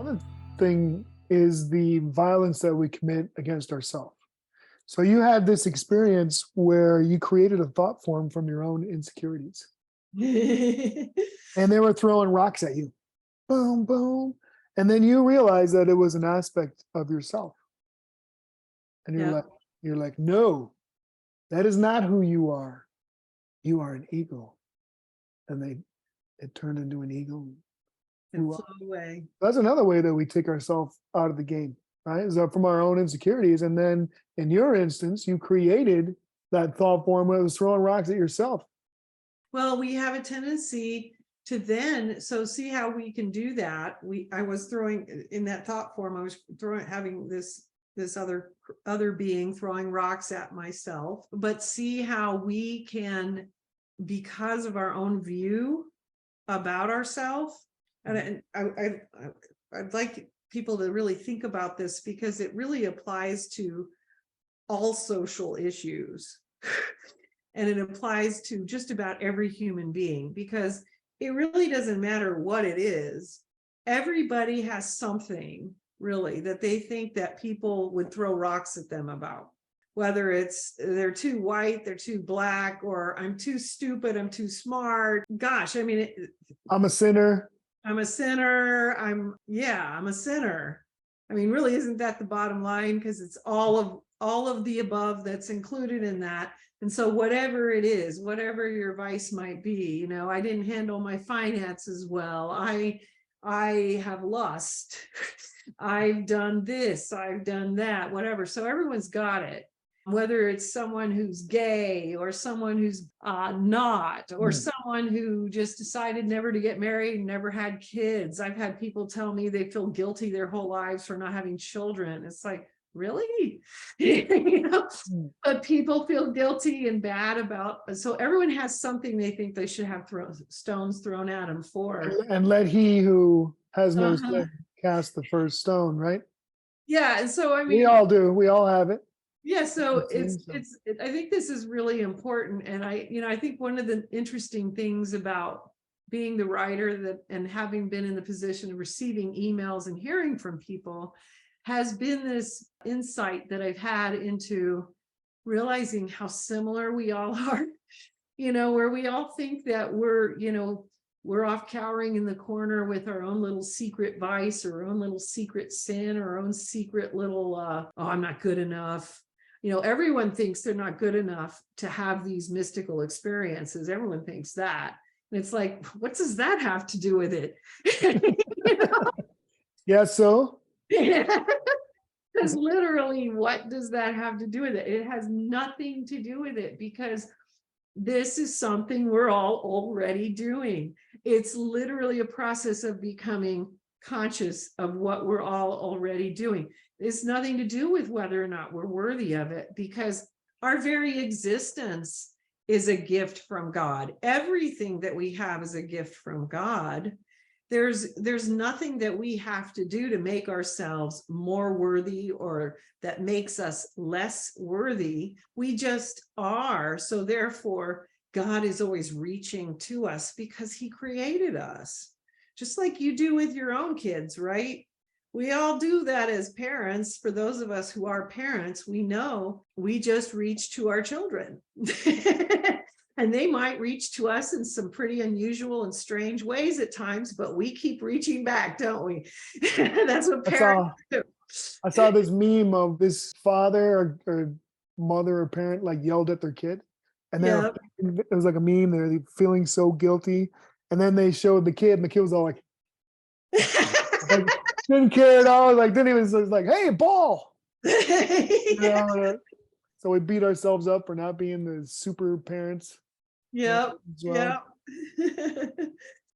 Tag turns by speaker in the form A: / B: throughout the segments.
A: Another thing is the violence that we commit against ourselves. So you had this experience where you created a thought form from your own insecurities, and they were throwing rocks at you. Boom, boom. And then you realize that it was an aspect of yourself. And you're
B: Yeah,
A: like, no, that is not who you are. You are an eagle. And it turned into an eagle.
B: it
A: You
B: flew away.
A: That's another way that we take ourselves out of the game, right? Is that from our own insecurities. And then in your instance, you created that thought form where it was throwing rocks at yourself.
B: Well, we have a tendency to then, so see how we can do that. I was throwing in that thought form, I was having this other being throwing rocks at myself, but see how we can, because of our own view about ourselves. And I'd like people to really think about this, because it really applies to all social issues. And it applies to just about every human being, because it really doesn't matter what it is. Everybody has something really that they think that people would throw rocks at them about, whether it's they're too white, they're too black, or I'm too stupid, I'm too smart. Gosh, I mean,
A: I'm a sinner.
B: I'm a sinner. I'm a sinner. I mean, really, isn't that the bottom line? Because it's all of the above that's included in that. And so whatever it is, whatever your vice might be, I didn't handle my finances well. I have lust. I've done this, I've done that, whatever. So everyone's got it, whether it's someone who's gay or someone who's not, or someone who just decided never to get married and never had kids. I've had people tell me they feel guilty their whole lives for not having children. It's like, really? But people feel guilty and bad about, so everyone has something they think they should have stones thrown at them for.
A: And let he who has no
B: Uh-huh.
A: sin cast the first stone, right?
B: Yeah, and so I
A: We
B: mean,
A: all do. We all have it.
B: yeah, so
A: Sin, so.
B: I think this is really important. And I think one of the interesting things about being the writer and having been in the position of receiving emails and hearing from people has been this insight that I've had into realizing how similar we all are, where we all think that we're off cowering in the corner with our own little secret vice or our own little secret sin or our own secret little, oh, I'm not good enough. Everyone thinks they're not good enough to have these mystical experiences. Everyone thinks that. And it's like, what does that have to do with it?
A: Yeah, so
B: Because literally, what does that have to do with it? It has nothing to do with it, because this is something we're all already doing. It's literally a process of becoming conscious of what we're all already doing. It's nothing to do with whether or not we're worthy of it, because our very existence is a gift from God. Everything that we have is a gift from God. There's nothing that we have to do to make ourselves more worthy or that makes us less worthy. We just are. So therefore, God is always reaching to us because he created us, just like you do with your own kids, right? We all do that as parents. For those of us who are parents, we know we just reach to our children. And they might reach to us in some pretty unusual and strange ways at times, but we keep reaching back, don't we? That's what parents do.
A: I saw this meme of this father or mother or parent like yelled at their kid, and
B: Yeah.
A: it was like a meme. They're feeling so guilty, and then they showed the kid, and the kid was all like didn't care at all. Like didn't even, was like, "Hey, ball." So we beat ourselves up for not being the super parents.
B: Yep.
A: As well.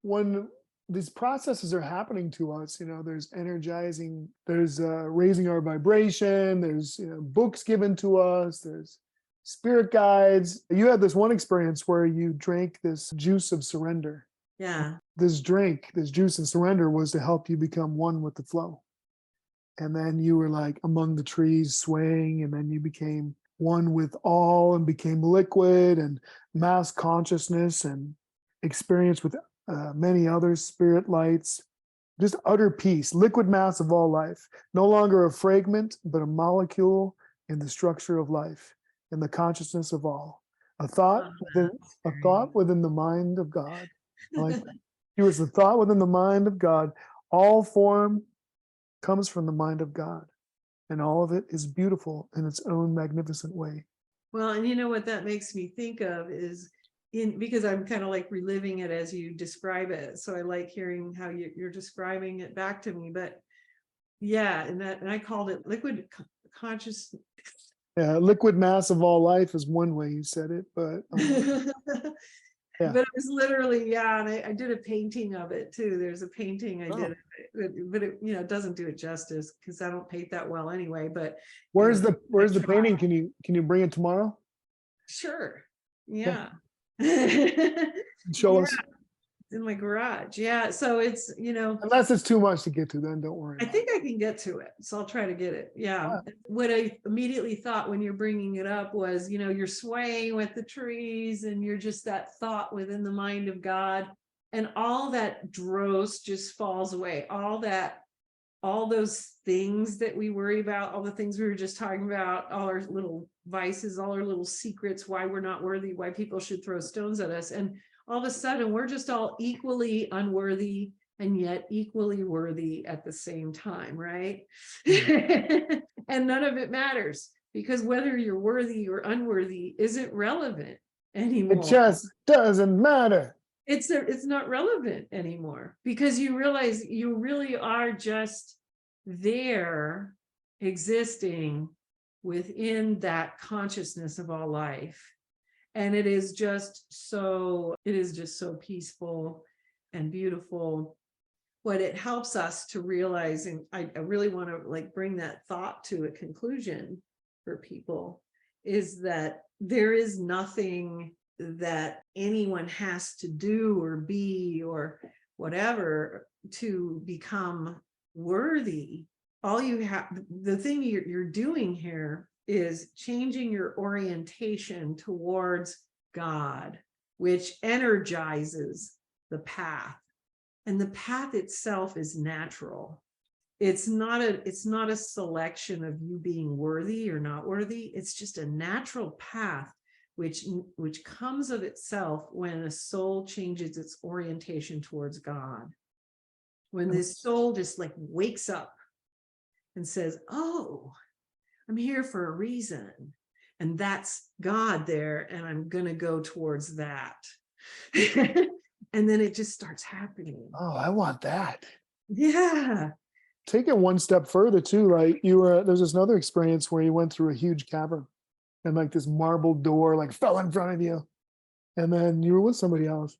A: When these processes are happening to us, there's energizing, there's raising our vibration, there's books given to us, there's spirit guides. You had this one experience where you drank this juice of surrender.
B: Yeah.
A: This juice of surrender was to help you become one with the flow. And then you were like among the trees swaying, and then you became one with all and became liquid and mass consciousness and experience with many other spirit lights. just utter peace, liquid mass of all life, no longer a fragment, but a molecule in the structure of life, in the consciousness of all. A thought within,
B: That's
A: a
B: very
A: thought within the mind of God. I like that. He was the thought within the mind of God. All form comes from the mind of God, and all of it is beautiful in its own magnificent way.
B: well, and you know what that makes me think of is because I'm kind of like reliving it as you describe it. So I like hearing how you're describing it back to me. But yeah, and I called it liquid conscious.
A: Yeah, liquid mass of all life is one way you said it, but yeah.
B: But it was literally, yeah, and I did a painting of it too. There's a painting I did, but it, it doesn't do it justice because I don't paint that well anyway. But
A: Where's
B: I
A: the
B: try.
A: painting? Can you bring it tomorrow?
B: Sure,
A: Yeah,
B: yeah.
A: show
B: Yeah,
A: us.
B: in my garage. Yeah, so it's
A: Unless it's too much to get to, then don't worry
B: I
A: about
B: think I can get to it, so I'll try to get it. Yeah.
A: it.
B: What I immediately thought when you're bringing it up was, you're swaying with the trees and you're just that thought within the mind of God, and all that dross just falls away. All those things that we worry about, all the things we were just talking about, all our little vices, all our little secrets, why we're not worthy, why people should throw stones at us. And all of a sudden, we're just all equally unworthy and yet equally worthy at the same time, right? And none of it matters because whether you're worthy or unworthy isn't relevant
A: It
B: anymore.
A: just doesn't matter.
B: It's not relevant anymore because you realize you really are just there existing within that consciousness of all life. And it is just so peaceful and beautiful. What it helps us to realize, and I really want to like bring that thought to a conclusion for people, is that there is nothing that anyone has to do or be or whatever to become worthy. All you have, the thing you're doing here is changing your orientation towards God, which energizes the path. And the path itself is natural. It's not a selection of you being worthy or not worthy. It's just a natural path which comes of itself when a soul changes its orientation towards God. When this soul just like wakes up and says, "Oh, I'm here for a reason, and that's God there, and I'm gonna go towards that." And then it just starts happening.
A: Oh, I want that.
B: Yeah.
A: Take it one step further too. Like there's this another experience where you went through a huge cavern and like this marble door like fell in front of you. And then you were with somebody else.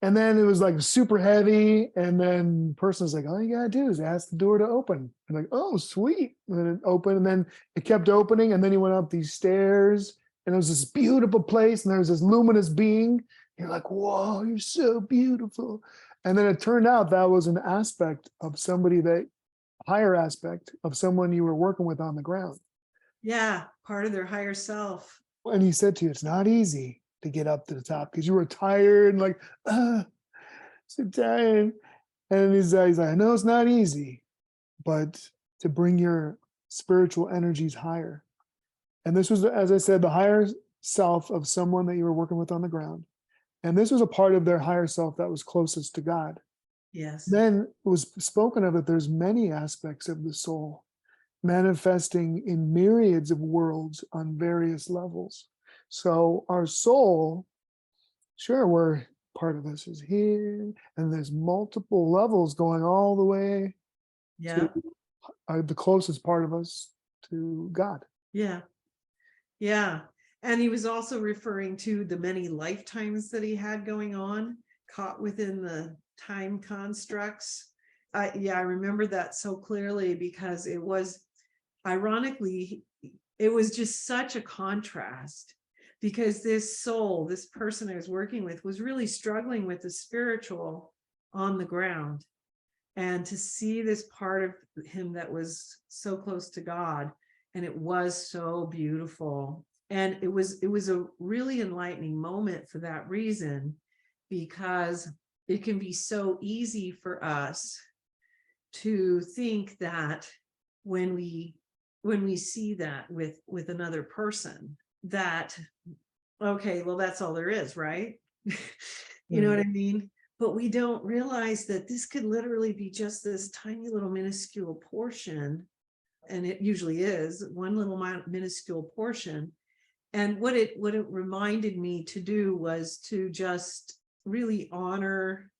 A: And then it was like super heavy. And then the person's like, all you gotta do is ask the door to open. And like, oh, sweet. And then it opened and then it kept opening. And then you went up these stairs and it was this beautiful place. And there was this luminous being. You're like, whoa, you're so beautiful. And then it turned out that was an aspect of somebody higher aspect of someone you were working with on the ground.
B: Yeah, part of their higher self.
A: And he said to you, it's not easy to get up to the top because you were tired and like, so tired. And he's like, I know it's not easy, but to bring your spiritual energies higher. And this was, as I said, the higher self of someone that you were working with on the ground. And this was a part of their higher self that was closest to God.
B: Yes.
A: Then it was spoken of that there's many aspects of the soul manifesting in myriads of worlds on various levels. So our soul, sure, we're part of us is here, and there's multiple levels going all the way
B: Yeah.
A: to the closest part of us to God.
B: Yeah. Yeah. And he was also referring to the many lifetimes that he had going on, caught within the time constructs. I remember that so clearly because it was, ironically, it was just such a contrast because this soul, this person I was working with, was really struggling with the spiritual on the ground. And to see this part of him that was so close to God, and it was so beautiful. And it was a really enlightening moment for that reason, because it can be so easy for us to think that when we see that with another person, that okay, well, that's all there is, right? You know what I mean? But we don't realize that this could literally be just this tiny little minuscule portion, and it usually is one little minuscule portion. And what it reminded me to do was to just really honor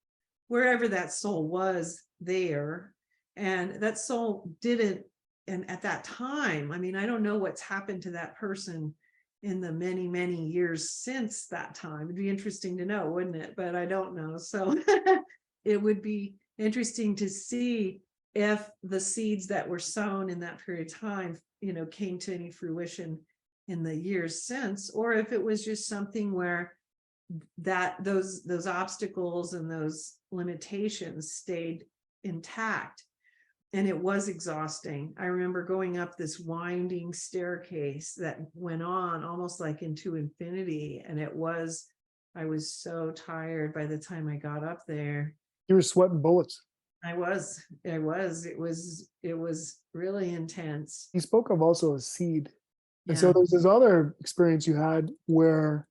B: wherever that soul was there. And that soul didn't, and at that time, I mean, I don't know what's happened to that person in the many, many years since that time. It'd be interesting to know, wouldn't it? But I don't know. So it would be interesting to see if the seeds that were sown in that period of time, you know, came to any fruition in the years since, or if it was just something where that those obstacles and those limitations stayed intact. And it was exhausting. I remember going up this winding staircase that went on almost like into infinity. And I was so tired by the time I got up there.
A: You were sweating bullets.
B: It was really intense.
A: He spoke of also a seed. And
B: Yeah.
A: so there's this other experience you had where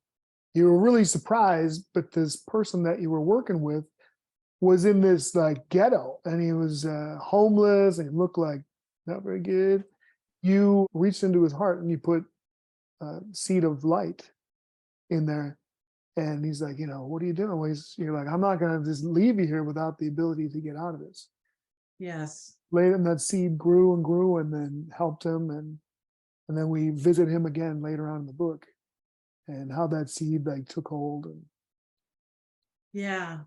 A: you were really surprised, but this person that you were working with was in this like ghetto, and he was homeless and he looked like not very good. You reached into his heart and you put a seed of light in there. And he's like, you know, what are you doing? Well, you're like, I'm not going to just leave you here without the ability to get out of this.
B: Yes.
A: Later, and that seed grew and grew and then helped him. And then we visit him again later on in the book and how that seed like took hold. And
B: Yeah.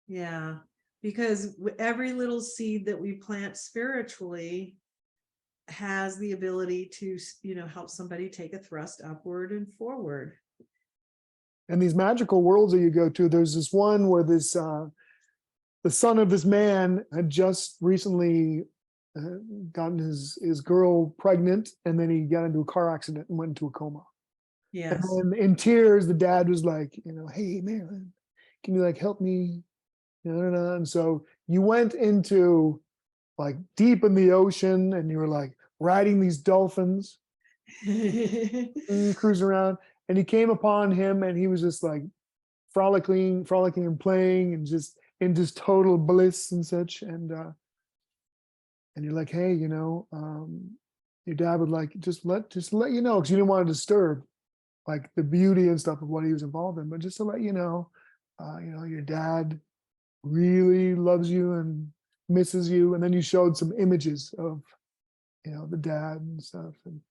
B: Yeah. Because every little seed that we plant spiritually has the ability to, you know, help somebody take a thrust upward and forward.
A: And these magical worlds that you go to, there's this one where this the son of this man had just recently gotten his girl pregnant, and then he got into a car accident and went into a coma.
B: Yes.
A: And then in tears, the dad was like, you know, hey man, can you like help me? And so you went into like deep in the ocean, and you were like riding these dolphins, cruising around, and you came upon him, and he was just like frolicking and playing, and just in just total bliss and such. And you're like, hey, you know, your dad would like just let you know, because you didn't want to disturb like the beauty and stuff of what he was involved in, but just to let you know, your dad really loves you and misses you. And then you showed some images of, you know, the dad and stuff. And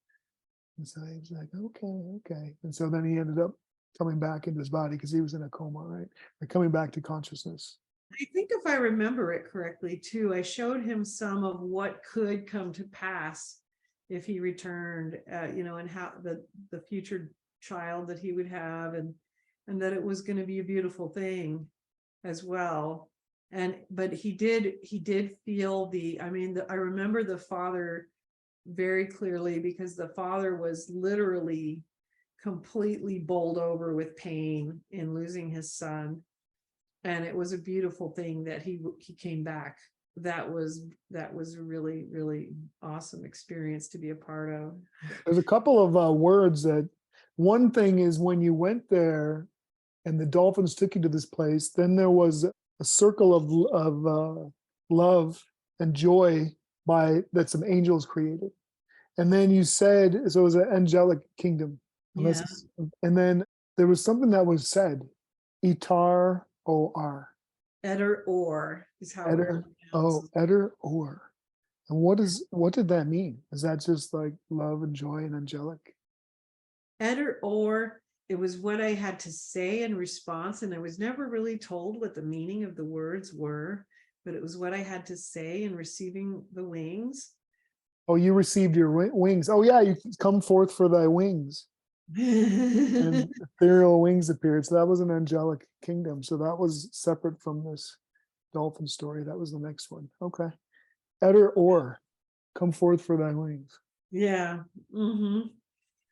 A: so he was like, okay. And so then he ended up coming back into his body because he was in a coma, right? Or coming back to consciousness.
B: I think if I remember it correctly too, I showed him some of what could come to pass if he returned, you know, and how the future child that he would have, and that it was going to be a beautiful thing as well. But he did feel I remember the father very clearly, because the father was literally completely bowled over with pain in losing his son. And it was a beautiful thing that he came back. That was a really, really awesome experience to be a part of.
A: There's a couple of words that, one thing is when you went there and the dolphins took you to this place, then there was a circle of love and joy that some angels created. And then you said, so it was an angelic kingdom.
B: Yeah.
A: And then there was something that was said, Itar or.
B: Eder or is how
A: Eder, Eder or. And what did that mean? Is that just like love and joy and angelic?
B: Eder or, it was what I had to say in response, and I was never really told what the meaning of the words were, but it was what I had to say in receiving the wings.
A: Oh, you received your wings. Oh yeah, you come forth for thy wings. And ethereal wings appeared. So that was an angelic kingdom. So that was separate from this dolphin story. That was the next one. Okay. Eder or, come forth for thy wings.
B: Yeah. Mm-hmm.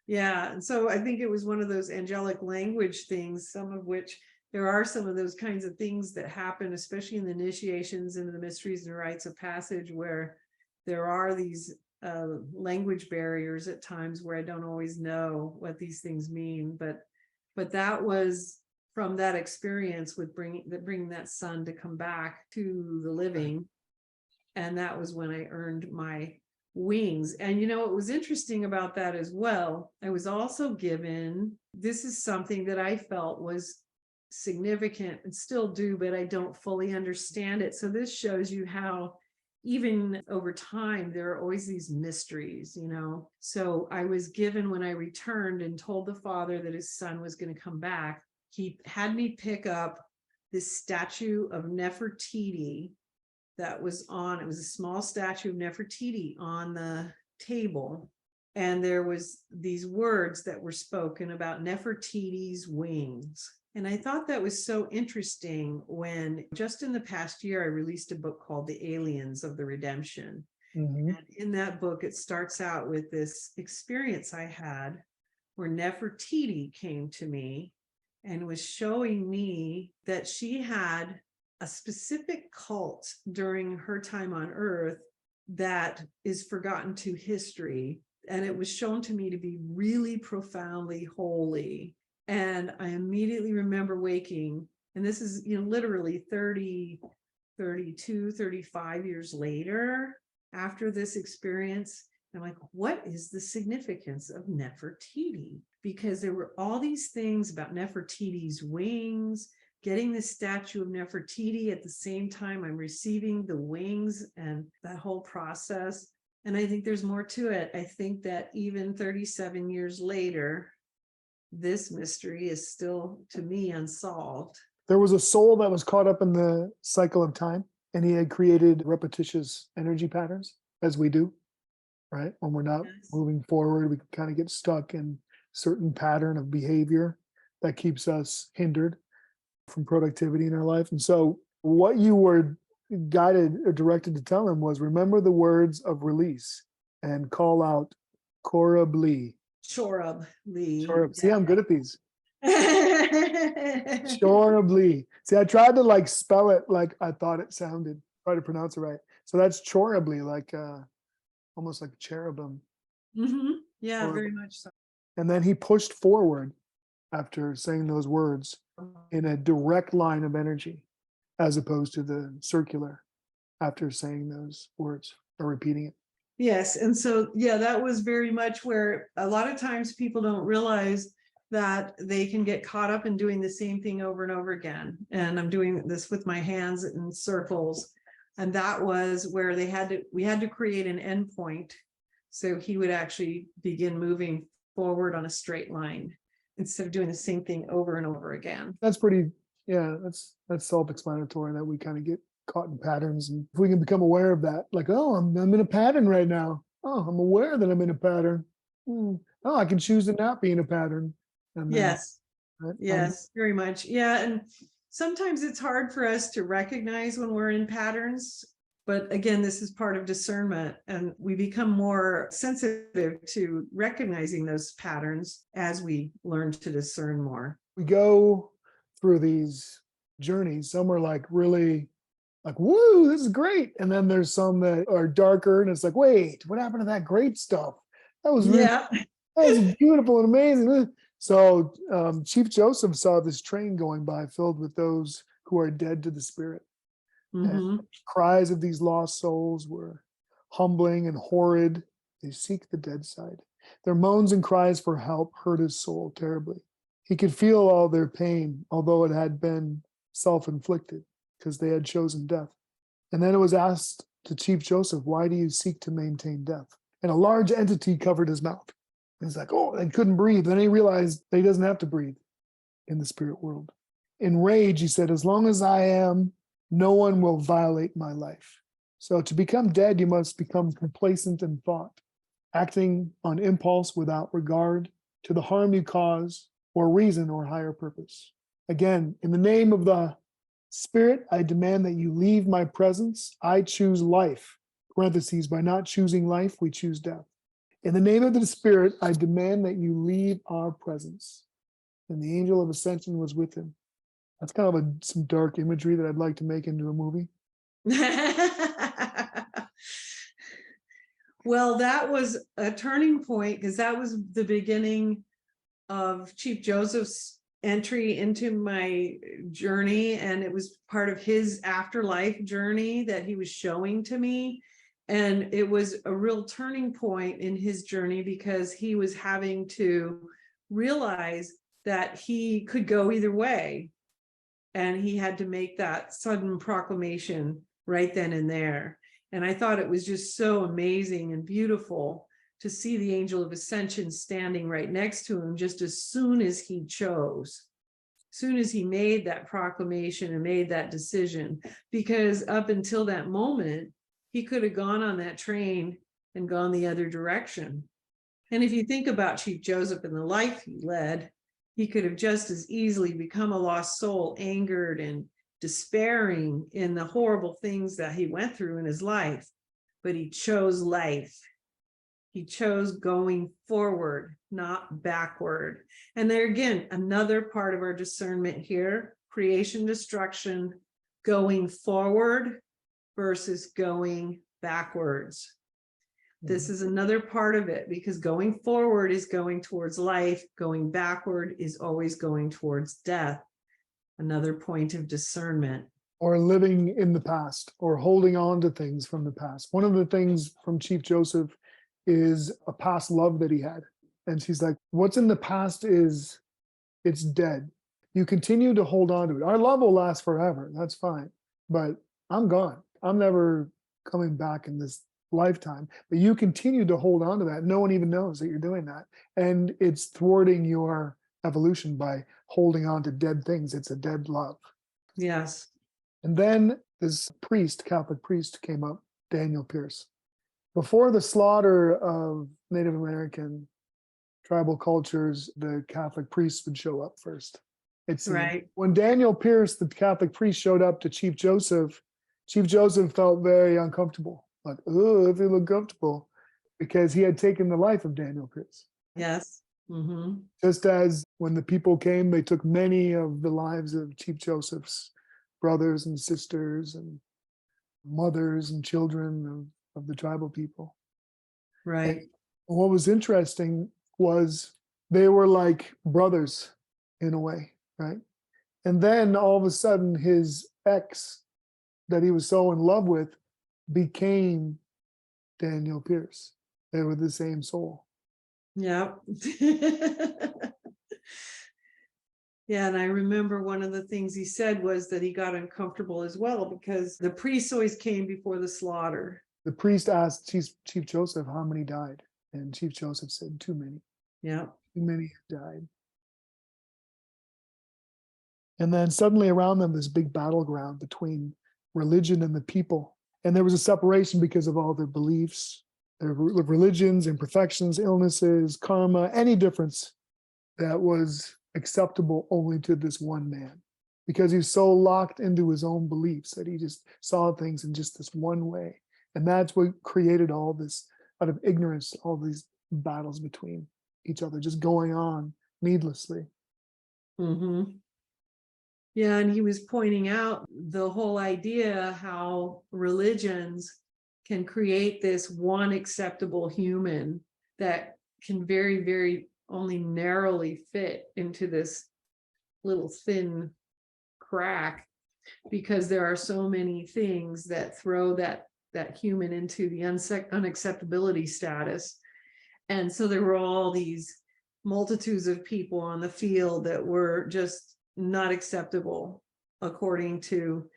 B: Yeah. And so I think it was one of those angelic language things, some of which there are some of those kinds of things that happen, especially in the initiations and the mysteries and rites of passage, where there are these language barriers at times where I don't always know what these things mean. But that was from that experience with bringing that son to come back to the living. And that was when I earned my wings. And what was interesting about that as well, I was also given, this is something that I felt was significant and still do, but I don't fully understand it. So this shows you how even over time, there are always these mysteries, So I was given, when I returned and told the father that his son was going to come back, he had me pick up this statue of Nefertiti that was it was a small statue of Nefertiti on the table. And there was these words that were spoken about Nefertiti's wings. And I thought that was so interesting when just in the past year, I released a book called The Aliens of the Redemption.
A: Mm-hmm.
B: And in that book, it starts out with this experience I had where Nefertiti came to me and was showing me that she had a specific cult during her time on Earth that is forgotten to history. And it was shown to me to be really profoundly holy. And I immediately remember waking, and this is, literally 30, 32, 35 years later after this experience. I'm like, what is the significance of Nefertiti? Because there were all these things about Nefertiti's wings, getting the statue of Nefertiti at the same time I'm receiving the wings and that whole process. And I think there's more to it. I think that even 37 years later, this mystery is still, to me, unsolved.
A: There was a soul that was caught up in the cycle of time, and he had created repetitious energy patterns, as we do, right? When we're not moving forward, we can kind of get stuck in certain pattern of behavior that keeps us hindered from productivity in our life. And so what you were guided or directed to tell him was, remember the words of release and call out Korab Lee.
B: Chorab Lee.
A: Chorab. See, I'm good at these. Chorab Lee. See, I tried to spell it like I thought it sounded, try to pronounce it right. So that's Chorab Lee, almost like cherubim.
B: Mm-hmm. Yeah,
A: Chorab.
B: very much so.
A: And then he pushed forward after saying those words in a direct line of energy, as opposed to the circular after saying those words or repeating it.
B: Yes. And so, that was very much where a lot of times people don't realize that they can get caught up in doing the same thing over and over again. And I'm doing this with my hands in circles. And that was where we had to create an endpoint. So he would actually begin moving forward on a straight line instead of doing the same thing over and over again.
A: That's pretty, that's self-explanatory, that we kind of get caught in patterns. And if we can become aware of that, I'm in a pattern right now. Oh, I'm aware that I'm in a pattern. Oh, I can choose to not be in a pattern. And
B: yes. Yes, very much. Yeah. And sometimes it's hard for us to recognize when we're in patterns. But again, this is part of discernment, and we become more sensitive to recognizing those patterns as we learn to discern more.
A: We go through these journeys. Some are really woo, this is great. And then there's some that are darker, and it's wait, what happened to that great stuff? That was really, that was beautiful and amazing. So Chief Joseph saw this train going by filled with those who are dead to the spirit.
B: Mm-hmm.
A: And cries of these lost souls were humbling and horrid. They seek the dead side. Their moans and cries for help hurt his soul terribly. He could feel all their pain, although it had been self-inflicted, because they had chosen death. And then it was asked to Chief Joseph, why do you seek to maintain death? And a large entity covered his mouth. And he's they couldn't breathe. Then he realized that he doesn't have to breathe in the spirit world. In rage, he said, as long as I am, no one will violate my life. So to become dead, you must become complacent in thought, acting on impulse without regard to the harm you cause or reason or higher purpose. Again, in the name of the Spirit, I demand that you leave my presence. I choose life. Parentheses, by not choosing life, we choose death. In the name of the Spirit, I demand that you leave our presence. And the angel of ascension was with him. That's kind of some dark imagery that I'd like to make into a movie.
B: Well, that was a turning point because that was the beginning of Chief Joseph's entry into my journey. And it was part of his afterlife journey that he was showing to me. And it was a real turning point in his journey because he was having to realize that he could go either way. And he had to make that sudden proclamation right then and there. And I thought it was just so amazing and beautiful to see the angel of ascension standing right next to him just as soon as he chose, as soon as he made that proclamation and made that decision. Because up until that moment, he could have gone on that train and gone the other direction. And if you think about Chief Joseph and the life he led, he could have just as easily become a lost soul, angered and despairing in the horrible things that he went through in his life. But he chose life. He chose going forward, not backward. And there again, another part of our discernment here, creation, destruction, going forward versus going backwards. This is another part of it, because going forward is going towards life, going backward is always going towards death. Another point of discernment.
A: Or living in the past, or holding on to things from the past. One of the things from Chief Joseph is a past love that he had. And she's like, what's in the past it's dead. You continue to hold on to it. Our love will last forever. That's fine. But I'm gone. I'm never coming back in this lifetime. But you continue to hold on to that. No one even knows that you're doing that. And it's thwarting your evolution by holding on to dead things. It's a dead love.
B: Yes.
A: And then this priest, Catholic priest, came up, Daniel Pierce. Before the slaughter of Native American tribal cultures, the Catholic priests would show up first. It seemed.
B: Right.
A: When Daniel Pierce, the Catholic priest, showed up to Chief Joseph felt very uncomfortable. Like, oh, if you look comfortable, because he had taken the life of Daniel Pierce.
B: Yes. Mm-hmm.
A: Just as when the people came, they took many of the lives of Chief Joseph's brothers and sisters and mothers and children of the tribal people.
B: Right.
A: And what was interesting was they were like brothers in a way, right? And then all of a sudden his ex that he was so in love with became Daniel Pierce. They were the same soul.
B: Yeah. Yeah, and I remember one of the things he said was that he got uncomfortable as well because the priests always came before the slaughter.
A: The priest asked Chief Joseph how many died, and Chief Joseph said, too many.
B: Yeah.
A: Too many died. And then suddenly around them, this big battleground between religion and the people. And there was a separation because of all their beliefs, their religions, imperfections, illnesses, karma, any difference that was acceptable only to this one man, because he was so locked into his own beliefs that he just saw things in just this one way. And that's what created all this, out of ignorance, all these battles between each other just going on needlessly.
B: Mm-hmm. Yeah, and he was pointing out the whole idea how religions can create this one acceptable human that can very, very only narrowly fit into this little thin crack, because there are so many things that throw that human into the unacceptability status. And so there were all these multitudes of people on the field that were just not acceptable according to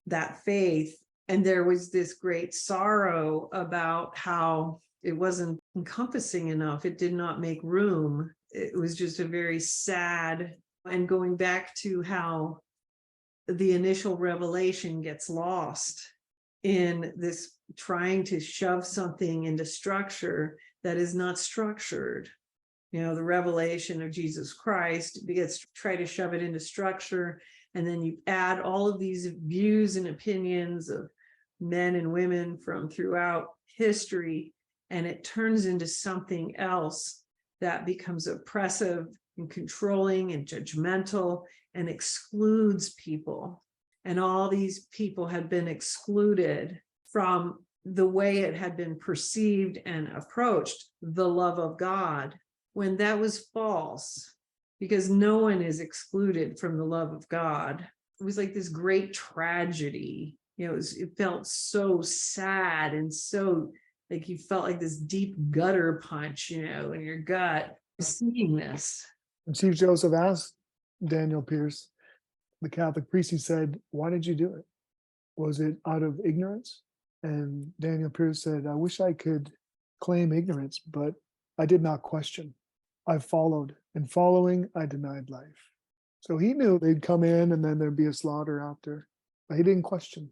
B: that faith. And there was this great sorrow about how it wasn't encompassing enough. It did not make room. It was just a very sad, and going back to how the initial revelation gets lost in this trying to shove something into structure that is not structured. You know, the revelation of Jesus Christ gets try to shove it into structure, and then you add all of these views and opinions of men and women from throughout history, and it turns into something else that becomes oppressive and controlling and judgmental and excludes people. And all these people had been excluded from the way it had been perceived and approached, the love of God, when that was false, because no one is excluded from the love of God. It was like this great tragedy. It felt so sad and so like you felt like this deep gutter punch, in your gut, seeing this.
A: And Chief Joseph asked Daniel Pierce, the Catholic priest, he said, "Why did you do it? Was it out of ignorance?" And Daniel Pierce said, "I wish I could claim ignorance, but I did not question. I followed, and following, I denied life." So he knew they'd come in and then there'd be a slaughter after, but he didn't question.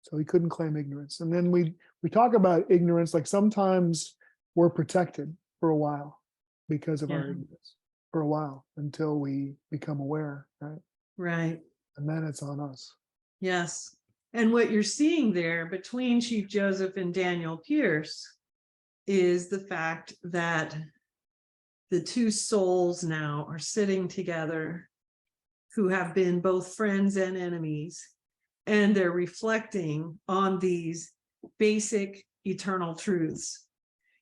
A: So he couldn't claim ignorance. And then we talk about ignorance, like sometimes we're protected for a while because of our
B: Yeah.
A: ignorance, for a while, until we become aware, right?
B: Right.
A: And then it's on us.
B: Yes. And what you're seeing there between Chief Joseph and Daniel Pierce is the fact that the two souls now are sitting together who have been both friends and enemies, and they're reflecting on these basic eternal truths.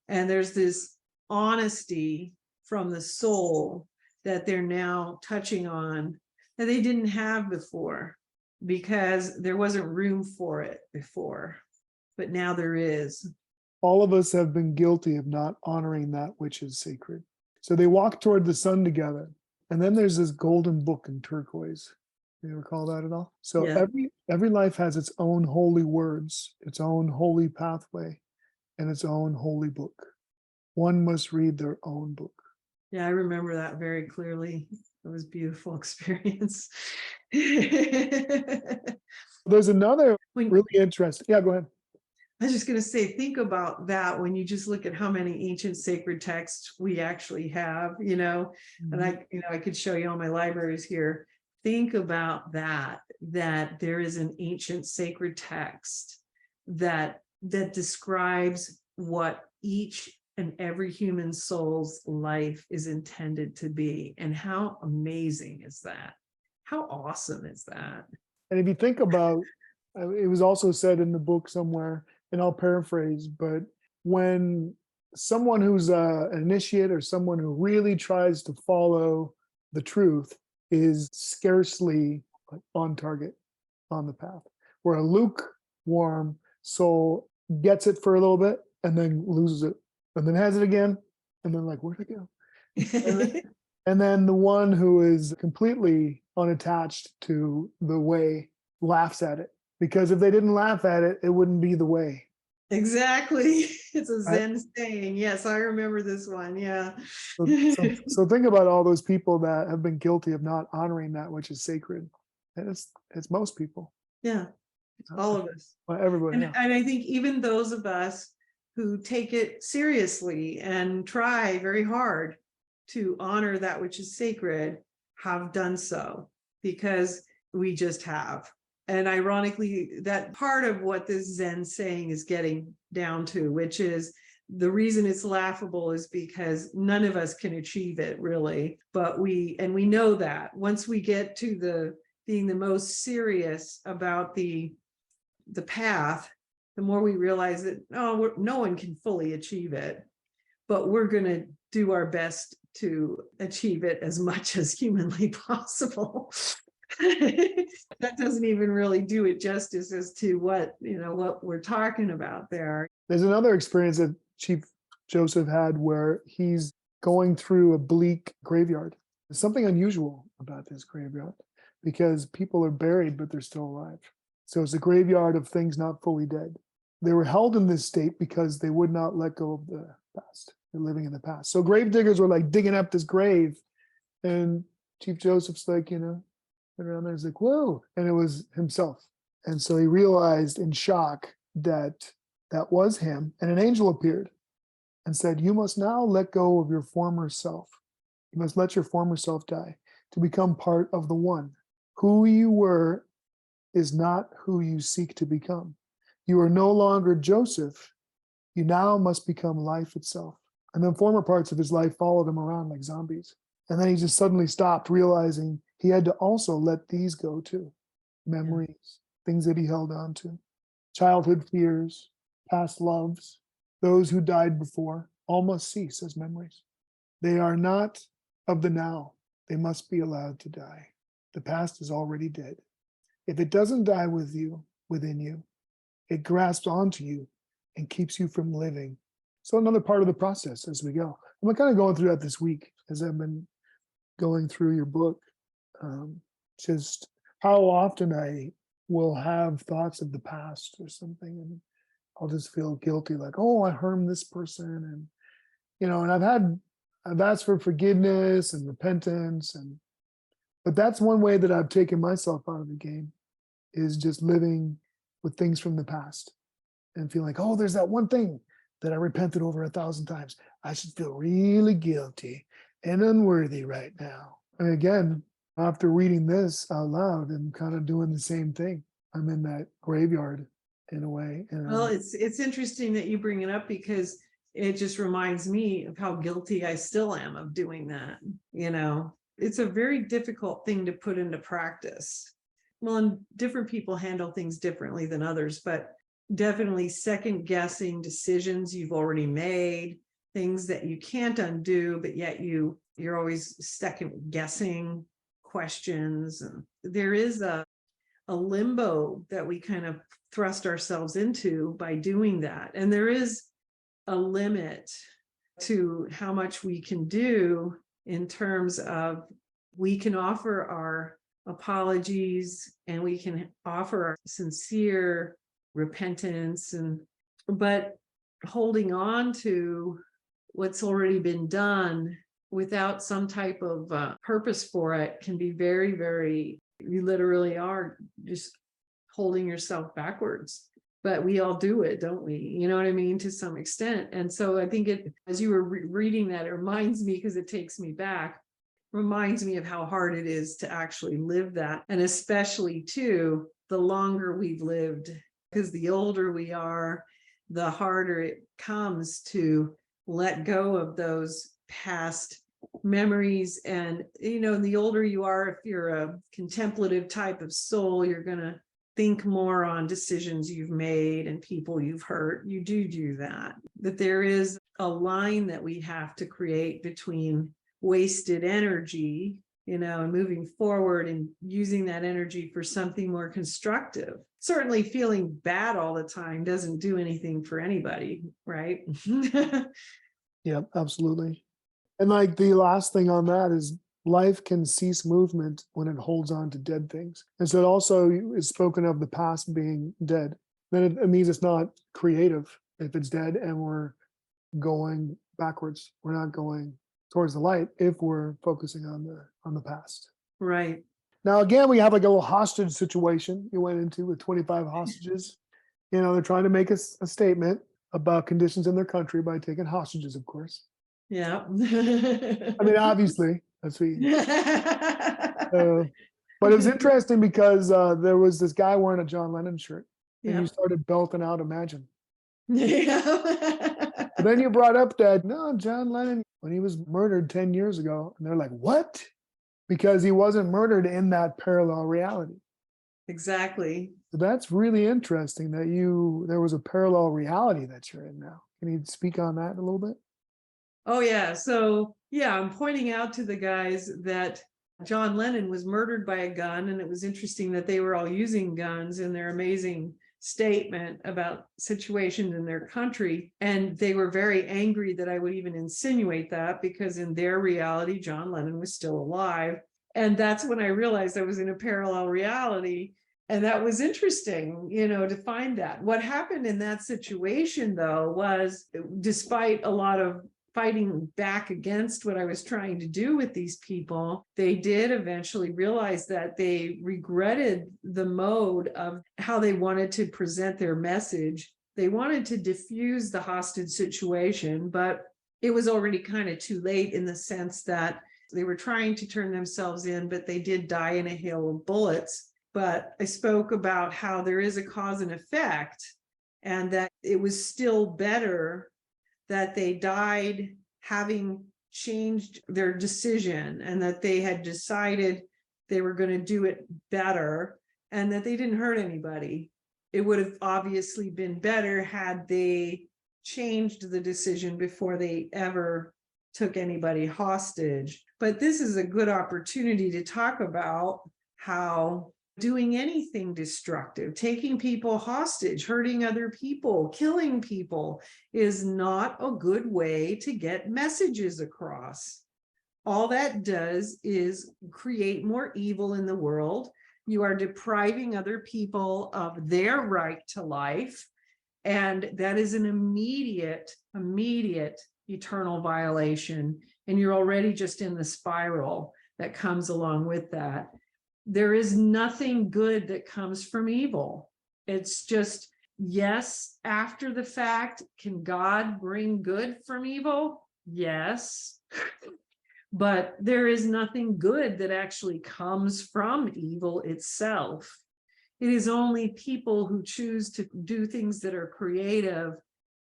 B: And there's this honesty from the soul that they're now touching on that they didn't have before, because there wasn't room for it before, but now there is.
A: All of us have been guilty of not honoring that which is sacred. So they walk toward the sun together. And then there's this golden book in turquoise. You recall that at all? So
B: Yeah.
A: every life has its own holy words, its own holy pathway, and its own holy book. One must read their own book.
B: Yeah, I remember that very clearly. It was a beautiful experience.
A: There's another
B: When,
A: really interesting. Yeah, go ahead.
B: I was just going to say, think about that when you just look at how many ancient sacred texts we actually have, and I could show you all my libraries here. Think about that there is an ancient sacred text that describes what each and every human soul's life is intended to be. And how amazing is that? How awesome is that?
A: And if you think about, it was also said in the book somewhere, and I'll paraphrase, but when someone who's an initiate or someone who really tries to follow the truth is scarcely on target on the path, where a lukewarm soul gets it for a little bit and then loses it and then has it again and then like, where'd it go? And then the one who is completely unattached to the way laughs at it, because if they didn't laugh at it, it wouldn't be the way.
B: Exactly. It's a Zen saying. Yes, I remember this one. Yeah.
A: So think about all those people that have been guilty of not honoring that which is sacred. And it's most people.
B: Yeah. All of us.
A: Well, everybody.
B: And I think even those of us who take it seriously and try very hard to honor that which is sacred have done so, because we just have. And ironically, that part of what this Zen saying is getting down to, which is the reason it's laughable is because none of us can achieve it really. But we know that once we get to being the most serious about the path, the more we realize that no one can fully achieve it, but we're going to do our best to achieve it as much as humanly possible. That doesn't even really do it justice as to what we're talking about there.
A: There's another experience that Chief Joseph had where he's going through a bleak graveyard. There's something unusual about this graveyard because people are buried, but they're still alive. So it's a graveyard of things not fully dead. They were held in this state because they would not let go of the past. They're living in the past. So grave diggers were like digging up this grave, and Chief Joseph's like, around there, he's like, whoa. And it was himself. And so he realized in shock that that was him. And an angel appeared and said, you must now let go of your former self. You must let your former self die to become part of the one. Who you were is not who you seek to become. You are no longer Joseph. You now must become life itself. And then former parts of his life followed him around like zombies. And then he just suddenly stopped, realizing he had to also let these go too. Memories, things that he held on to, childhood fears, past loves, those who died before, all must cease as memories. They are not of the now. They must be allowed to die. The past is already dead. If it doesn't die with you, within you, it grasps onto you and keeps you from living. So another part of the process as we go. I'm kind of going through that this week as I've been going through your book. Just how often I will have thoughts of the past or something, and I'll just feel guilty, like, oh, I harmed this person, and I've asked for forgiveness and repentance, but that's one way that I've taken myself out of the game, is just living with things from the past and feeling like, oh, there's that one thing that I repented over 1,000 times. I should feel really guilty and unworthy right now. And again, after reading this out loud, I'm kind of doing the same thing. I'm in that graveyard in a way. And
B: Well, it's interesting that you bring it up, because it just reminds me of how guilty I still am of doing that. It's a very difficult thing to put into practice. Well, and different people handle things differently than others, but definitely second guessing decisions you've already made, things that you can't undo, but yet you're always second guessing questions. And there is a limbo that we kind of thrust ourselves into by doing that. And there is a limit to how much we can do in terms of, we can offer our apologies and we can offer our sincere repentance, but holding on to what's already been done without some type of purpose for it can be very, very, you literally are just holding yourself backwards. But we all do it, don't we? You know what I mean? To some extent. And so I think as you were reading that, it reminds me, because it takes me back, reminds me of how hard it is to actually live that. And especially too, the longer we've lived, because the older we are, the harder it comes to let go of those past memories. And, the older you are, if you're a contemplative type of soul, you're going to think more on decisions you've made and people you've hurt. You do that. But there is a line that we have to create between wasted energy, and moving forward and using that energy for something more constructive. Certainly feeling bad all the time doesn't do anything for anybody, right?
A: yeah, absolutely. And like the last thing on that is, life can cease movement when it holds on to dead things. And so it also is spoken of the past being dead. Then it means it's not creative if it's dead and we're going backwards. We're not going towards the light if we're focusing on the past.
B: Right.
A: Now, again, we have like a little hostage situation you went into with 25 hostages. They're trying to make a statement about conditions in their country by taking hostages, of course.
B: Yeah.
A: I mean, obviously, that's what but it was interesting because there was this guy wearing a John Lennon shirt, and you started belting out Imagine.
B: Yeah.
A: But then you brought up that, no, John Lennon, when he was murdered 10 years ago, and they're like, what? Because he wasn't murdered in that parallel reality.
B: Exactly.
A: So that's really interesting that there was a parallel reality that you're in now. Can you speak on that a little bit?
B: Oh, yeah. So, I'm pointing out to the guys that John Lennon was murdered by a gun, and it was interesting that they were all using guns in their amazing statement about situations in their country. And they were very angry that I would even insinuate that, because in their reality, John Lennon was still alive. And that's when I realized I was in a parallel reality. And that was interesting, to find that. What happened in that situation, though, was, despite a lot of fighting back against what I was trying to do with these people, they did eventually realize that they regretted the mode of how they wanted to present their message. They wanted to diffuse the hostage situation, but it was already kind of too late, in the sense that they were trying to turn themselves in, but they did die in a hail of bullets. But I spoke about how there is a cause and effect, and that it was still better that they died having changed their decision and that they had decided they were going to do it better and that they didn't hurt anybody. It would have obviously been better had they changed the decision before they ever took anybody hostage. But this is a good opportunity to talk about how doing anything destructive, taking people hostage, hurting other people, killing people is not a good way to get messages across. All that does is create more evil in the world. You are depriving other people of their right to life. And that is an immediate eternal violation. And you're already just in the spiral that comes along with that. There is nothing good that comes from evil. It's just, yes, after the fact, can God bring good from evil? Yes. But there is nothing good that actually comes from evil itself. It is only people who choose to do things that are creative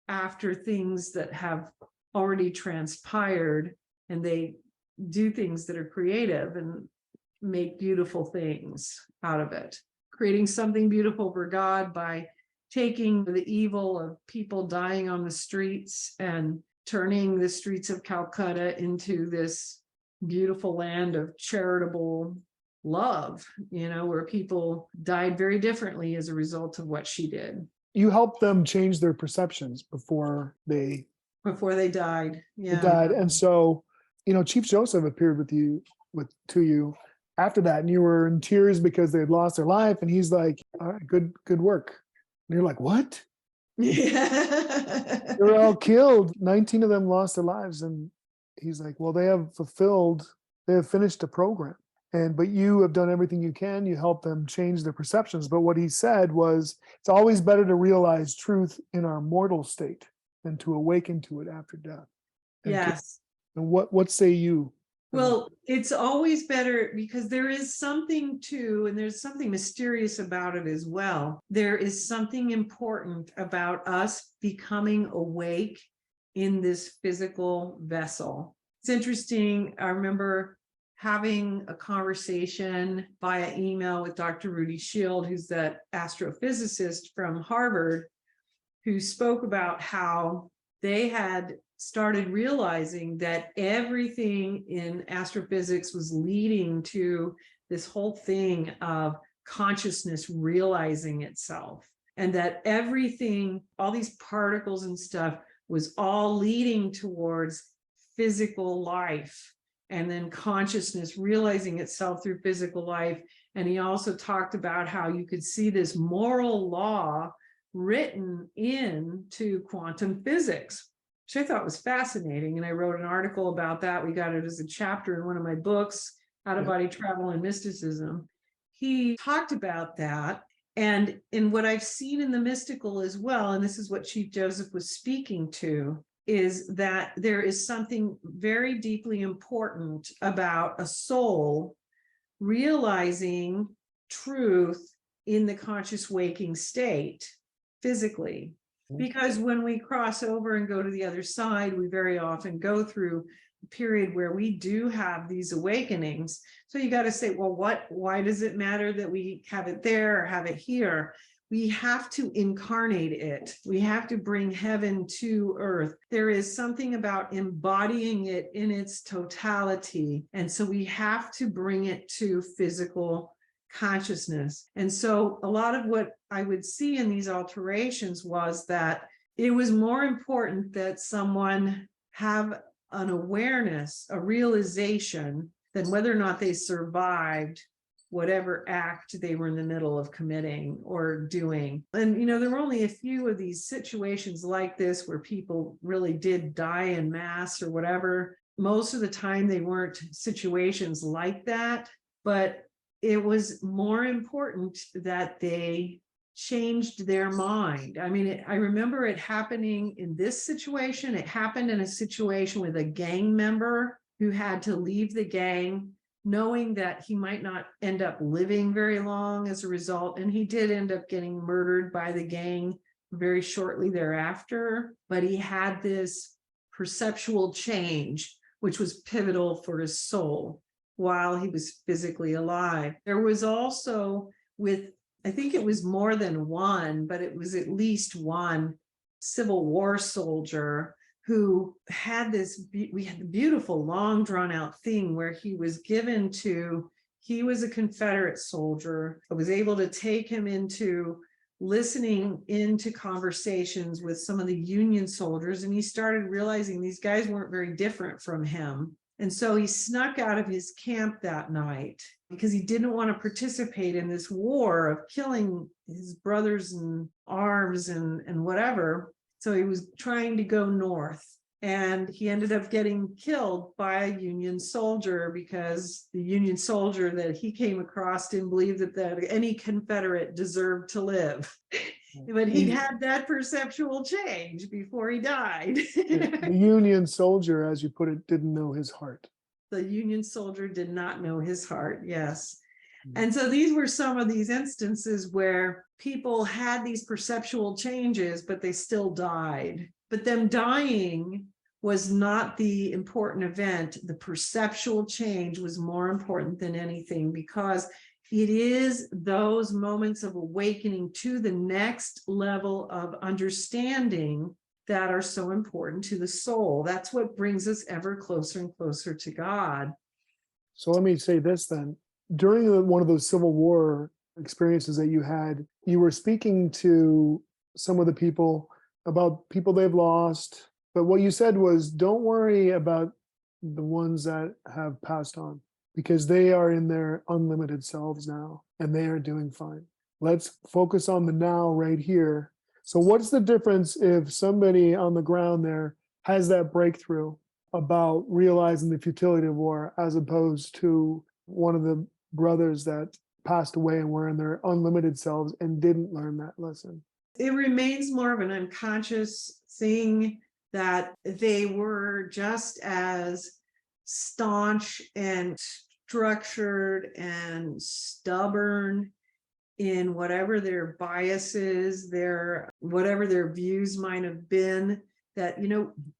B: after things that have already transpired, and they do things that are creative and make beautiful things out of it, creating something beautiful for God by taking the evil of people dying on the streets and turning the streets of Calcutta into this beautiful land of charitable love, where people died very differently as a result of what she did.
A: You helped them change their perceptions before they
B: died. Yeah.
A: died. And so, Chief Joseph appeared to you after that, and you were in tears because they had lost their life. And he's like, all right, good work. And you're like, what?
B: Yeah.
A: They were all killed. 19 of them lost their lives. And he's like, well, they have finished the program. But you have done everything you can. You help them change their perceptions. But what he said was, it's always better to realize truth in our mortal state than to awaken to it after death.
B: Yes.
A: And what say you?
B: Well, it's always better because there is something and there's something mysterious about it as well. There is something important about us becoming awake in this physical vessel. It's interesting. I remember having a conversation via email with Dr. Rudy Shield, who's that astrophysicist from Harvard, who spoke about how they had started realizing that everything in astrophysics was leading to this whole thing of consciousness realizing itself, and that everything, all these particles and stuff, was all leading towards physical life, and then consciousness realizing itself through physical life. And he also talked about how you could see this moral law written into quantum physics, which I thought was fascinating. And I wrote an article about that. We got it as a chapter in one of my books, Out of Body Travel and Mysticism. He talked about that. And in what I've seen in the mystical as well, and this is what Chief Joseph was speaking to, is that there is something very deeply important about a soul realizing truth in the conscious waking state physically. Because when we cross over and go to the other side, we very often go through a period where we do have these awakenings. So you got to say, well, why does it matter that we have it there or have it here? We have to incarnate it. We have to bring heaven to earth. There is something about embodying it in its totality. And so we have to bring it to physical consciousness. And so a lot of what I would see in these alterations was that it was more important that someone have an awareness, a realization, than whether or not they survived whatever act they were in the middle of committing or doing. And, there were only a few of these situations like this where people really did die en masse or whatever. Most of the time they weren't situations like that, but it was more important that they changed their mind. I mean, I remember it happening in this situation. It happened in a situation with a gang member who had to leave the gang, knowing that he might not end up living very long as a result. And he did end up getting murdered by the gang very shortly thereafter. But he had this perceptual change which was pivotal for his soul while he was physically alive. There was also I think it was more than one, but it was at least one Civil War soldier who had we had the beautiful long drawn out thing where he was a Confederate soldier. I was able to take him into listening into conversations with some of the Union soldiers, and he started realizing these guys weren't very different from him. And so he snuck out of his camp that night because he didn't want to participate in this war of killing his brothers in arms and whatever. So he was trying to go north, and he ended up getting killed by a Union soldier because the Union soldier that he came across didn't believe that any Confederate deserved to live. But he'd had that perceptual change before he died.
A: The Union soldier, as you put it, didn't know his heart.
B: The Union soldier did not know his heart, yes. And so these were some of these instances where people had these perceptual changes, but they still died. But them dying was not the important event. The perceptual change was more important than anything, because it is those moments of awakening to the next level of understanding that are so important to the soul. That's what brings us ever closer and closer to God.
A: So let me say this then. During one of those Civil War experiences that you had, you were speaking to some of the people about people they've lost. But what you said was, don't worry about the ones that have passed on, because they are in their unlimited selves now and they are doing fine. Let's focus on the now right here. So what's the difference if somebody on the ground there has that breakthrough about realizing the futility of war, as opposed to one of the brothers that passed away and were in their unlimited selves and didn't learn that lesson?
B: It remains more of an unconscious thing, that they were just as staunch and structured and stubborn in whatever their biases, whatever their views might have been. That,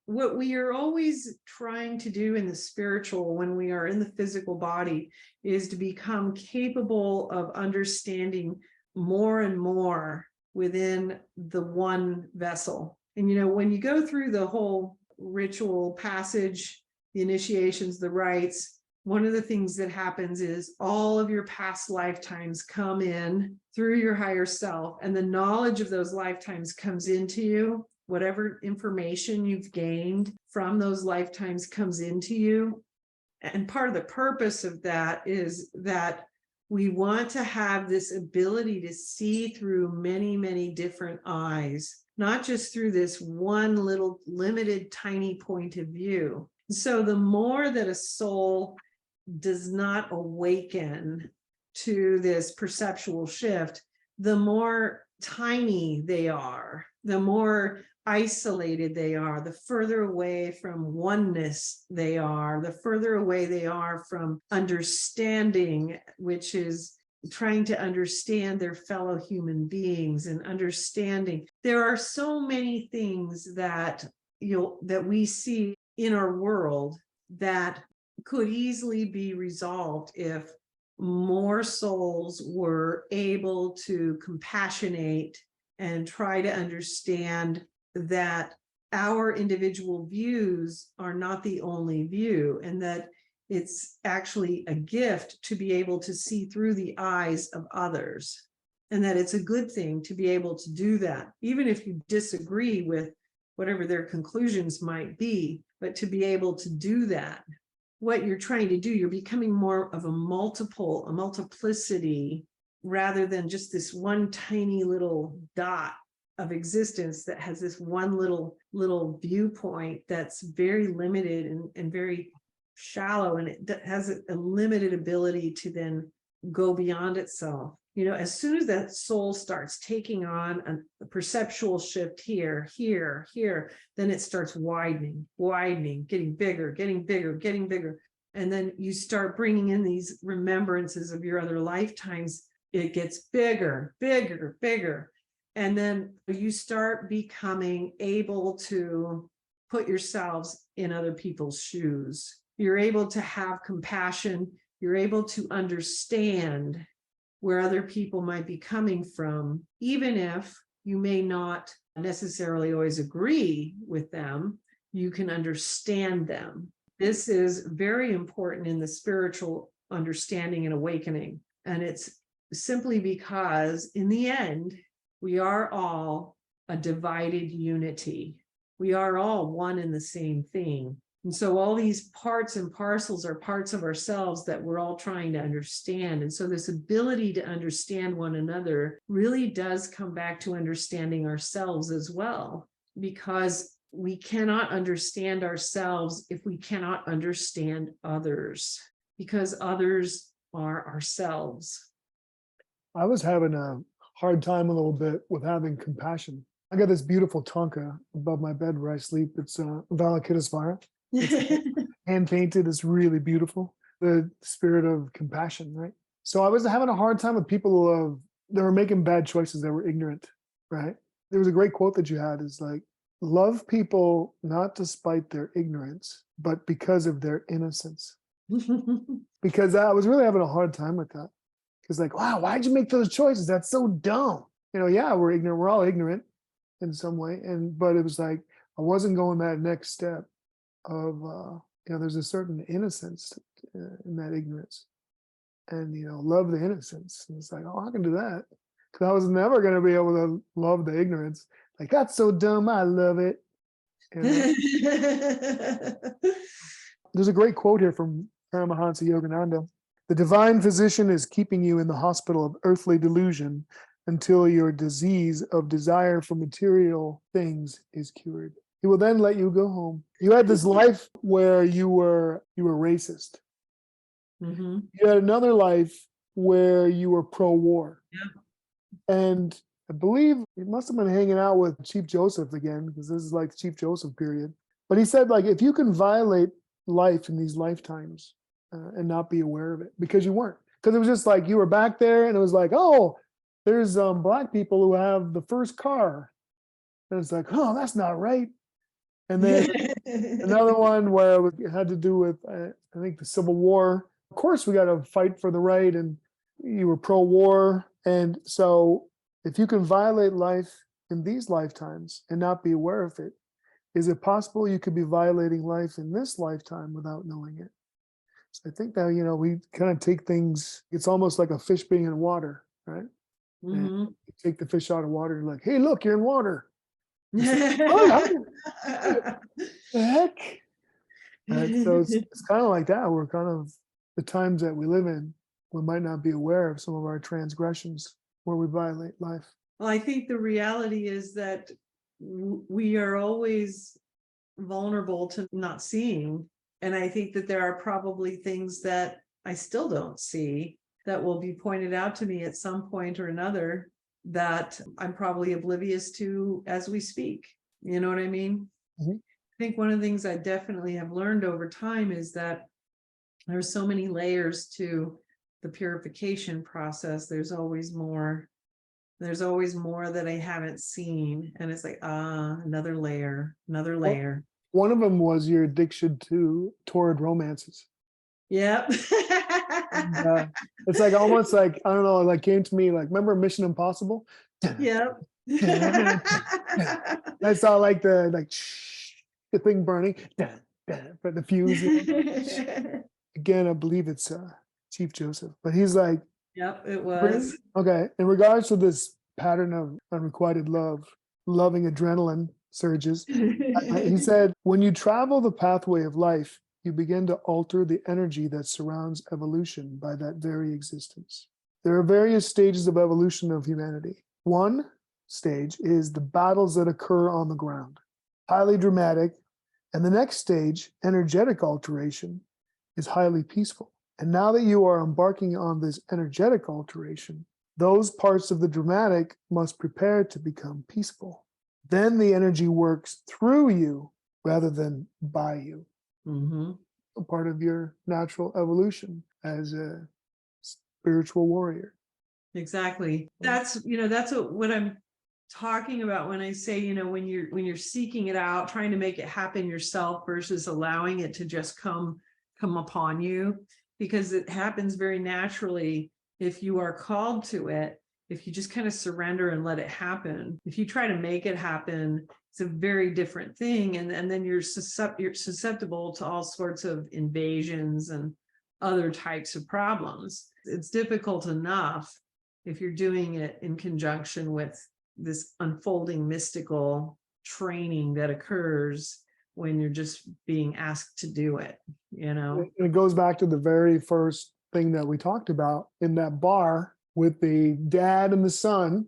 B: what we are always trying to do in the spiritual when we are in the physical body is to become capable of understanding more and more within the one vessel. And, when you go through the whole ritual passage, the initiations, the rites, one of the things that happens is all of your past lifetimes come in through your higher self, and the knowledge of those lifetimes comes into you. Whatever information you've gained from those lifetimes comes into you. And part of the purpose of that is that we want to have this ability to see through many, many different eyes, not just through this one little limited, tiny point of view. So the more that a soul does not awaken to this perceptual shift, the more tiny they are, the more isolated they are, the further away from oneness they are, the further away they are from understanding, which is trying to understand their fellow human beings and understanding. There are so many things that we see in our world that could easily be resolved if more souls were able to compassionate and try to understand that our individual views are not the only view, and that it's actually a gift to be able to see through the eyes of others, and that it's a good thing to be able to do that, even if you disagree with whatever their conclusions might be, but to be able to do that. What you're trying to do, you're becoming more of a multiplicity, rather than just this one tiny little dot of existence that has this one little viewpoint that's very limited and very shallow, and it has a limited ability to then go beyond itself. As soon as that soul starts taking on a perceptual shift here, then it starts widening, getting bigger. And then you start bringing in these remembrances of your other lifetimes. It gets bigger. And then you start becoming able to put yourselves in other people's shoes. You're able to have compassion. You're able to understand where other people might be coming from, even if you may not necessarily always agree with them, you can understand them. This is very important in the spiritual understanding and awakening. And it's simply because in the end, we are all a divided unity. We are all one and the same thing. And so all these parts and parcels are parts of ourselves that we're all trying to understand. And so this ability to understand one another really does come back to understanding ourselves as well, because we cannot understand ourselves if we cannot understand others, because others are ourselves.
A: I was having a hard time a little bit with having compassion. I got this beautiful tonka above my bed where I sleep. It's Valakitesvara. It's hand painted. It's really beautiful. The spirit of compassion, right? So I was having a hard time with people that were making bad choices, that were ignorant, right? There was a great quote that you had, is like, love people not despite their ignorance, but because of their innocence. Because I was really having a hard time with that. Because like, wow, why'd you make those choices? That's so dumb. Yeah, we're ignorant. We're all ignorant in some way. But it was like, I wasn't going that next step of, there's a certain innocence in that ignorance. And, love the innocence. And it's like, oh, I can do that. Because I was never going to be able to love the ignorance. Like, that's so dumb. I love it. There's a great quote here from Paramahansa Yogananda. The divine physician is keeping you in the hospital of earthly delusion until your disease of desire for material things is cured. He will then let you go home. You had this life where you were racist.
B: Mm-hmm.
A: You had another life where you were pro-war.
B: Yeah.
A: And I believe he must have been hanging out with Chief Joseph again, because this is like Chief Joseph period. But he said, like, if you can violate life in these lifetimes and not be aware of it, because you weren't. Because it was just like you were back there and it was like, oh, there's Black people who have the first car. And it's like, oh, that's not right. And then another one where it had to do with, I think, the Civil War. Of course, we got to fight for the right, and you were pro-war. And so if you can violate life in these lifetimes and not be aware of it, is it possible you could be violating life in this lifetime without knowing it? So I think that, we kind of take things, it's almost like a fish being in water, right?
B: Mm-hmm.
A: And you take the fish out of water and like, hey, look, you're in water. Like, oh, the heck? And so it's kind of like that. We're kind of, the times that we live in, we might not be aware of some of our transgressions where we violate life.
B: Well, I think the reality is that we are always vulnerable to not seeing. And I think that there are probably things that I still don't see that will be pointed out to me at some point or another that I'm probably oblivious to as we speak. You know what I mean?
A: Mm-hmm.
B: I think one of the things I definitely have learned over time is that there's so many layers to the purification process. There's always more that I haven't seen. And it's like, another layer, another layer.
A: Well, one of them was your addiction to torrid romances.
B: Yep.
A: It's like almost like, I don't know, like came to me like, remember Mission Impossible?
B: Yep.
A: I saw like the thing burning, but the fuse. Again, I believe it's Chief Joseph, but he's like,
B: yep, it was.
A: Okay, in regards to this pattern of unrequited love, loving adrenaline surges, he said, when you travel the pathway of life, you begin to alter the energy that surrounds evolution by that very existence. There are various stages of evolution of humanity. One stage is the battles that occur on the ground, highly dramatic. And the next stage, energetic alteration, is highly peaceful. And now that you are embarking on this energetic alteration, those parts of the dramatic must prepare to become peaceful. Then the energy works through you rather than by you.
B: Mm-hmm.
A: A part of your natural evolution as a spiritual warrior.
B: Exactly. That's what I'm talking about when I say, you know, when you're seeking it out, trying to make it happen yourself versus allowing it to just come upon you, because it happens very naturally if you are called to it. If you just kind of surrender and let it happen. If you try to make it happen, it's a very different thing. And then you're susceptible to all sorts of invasions and other types of problems. It's difficult enough if you're doing it in conjunction with this unfolding mystical training that occurs when you're just being asked to do it, you know?
A: And it goes back to the very first thing that we talked about in that bar with the dad and the son,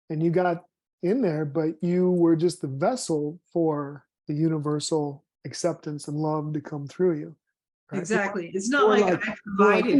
A: and you got in there, but you were just the vessel for the universal acceptance and love to come through you. Right?
B: Exactly. It's not like I provided.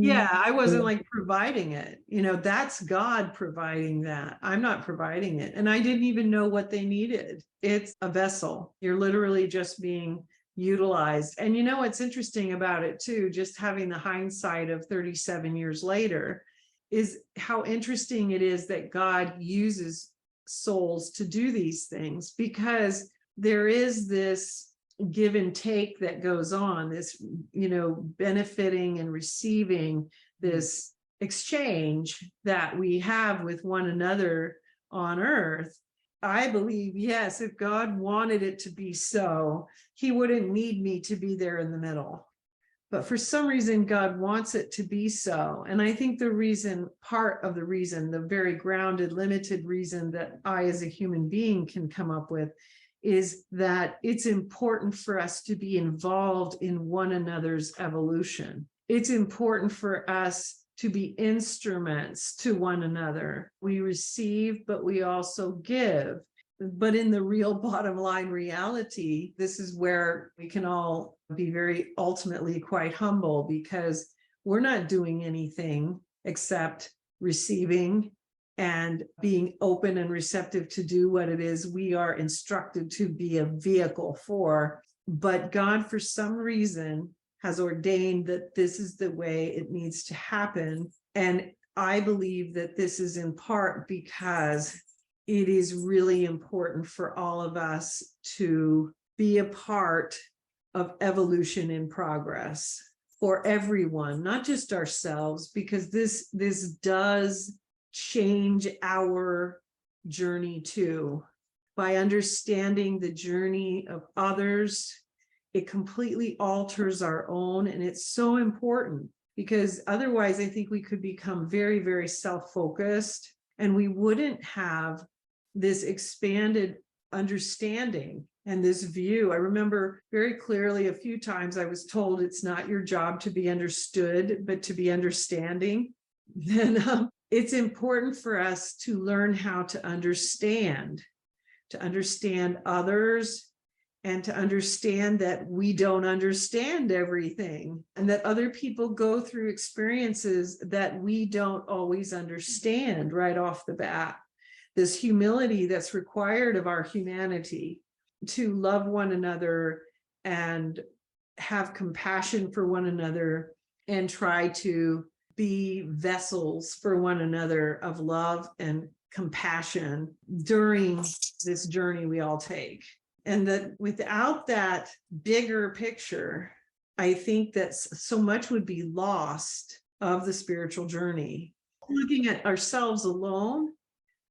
B: Yeah, I wasn't like providing it. You know, that's God providing that. I'm not providing it. And I didn't even know what they needed. It's a vessel. You're literally just being utilized. And you know what's interesting about it too, just having the hindsight of 37 years later, is how interesting it is that God uses souls to do these things, because there is this give and take that goes on, this, you know, benefiting and receiving, this exchange that we have with one another on earth. I believe, yes, if God wanted it to be so, he wouldn't need me to be there in the middle. But for some reason, God wants it to be so. And I think the reason, part of the reason, the very grounded, limited reason that I as a human being can come up with, is that it's important for us to be involved in one another's evolution. It's important for us to be instruments to one another. We receive, but we also give. But in the real bottom line reality, this is where we can all be very ultimately quite humble, because we're not doing anything except receiving and being open and receptive to do what it is we are instructed to be a vehicle for. But God, for some reason, has ordained that this is the way it needs to happen. And I believe that this is in part because it is really important for all of us to be a part of evolution in progress for everyone, not just ourselves, because this does change our journey too. By understanding the journey of others, it completely alters our own. And it's so important, because otherwise I think we could become very, very self-focused, and we wouldn't have this expanded understanding and this view. I remember very clearly a few times I was told it's not your job to be understood, but to be understanding. Then it's important for us to learn how to understand others, and to understand that we don't understand everything, and that other people go through experiences that we don't always understand right off the bat. This humility that's required of our humanity, to love one another and have compassion for one another, and try to be vessels for one another of love and compassion during this journey we all take. And that without that bigger picture, I think that so much would be lost of the spiritual journey. Looking at ourselves alone,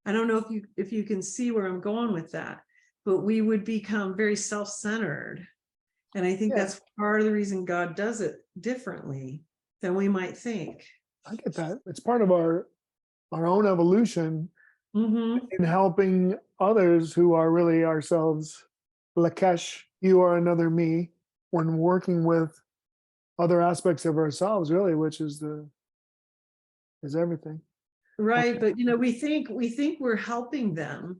B: I don't know if you can see where I'm going with that, but we would become very self-centered. And I think that's part of the reason God does it differently than we might think.
A: I get that. It's part of our own evolution in helping others who are really ourselves. Lakesh, you are another me, when working with other aspects of ourselves, really, which is everything.
B: Right. But you know, we think we're helping them,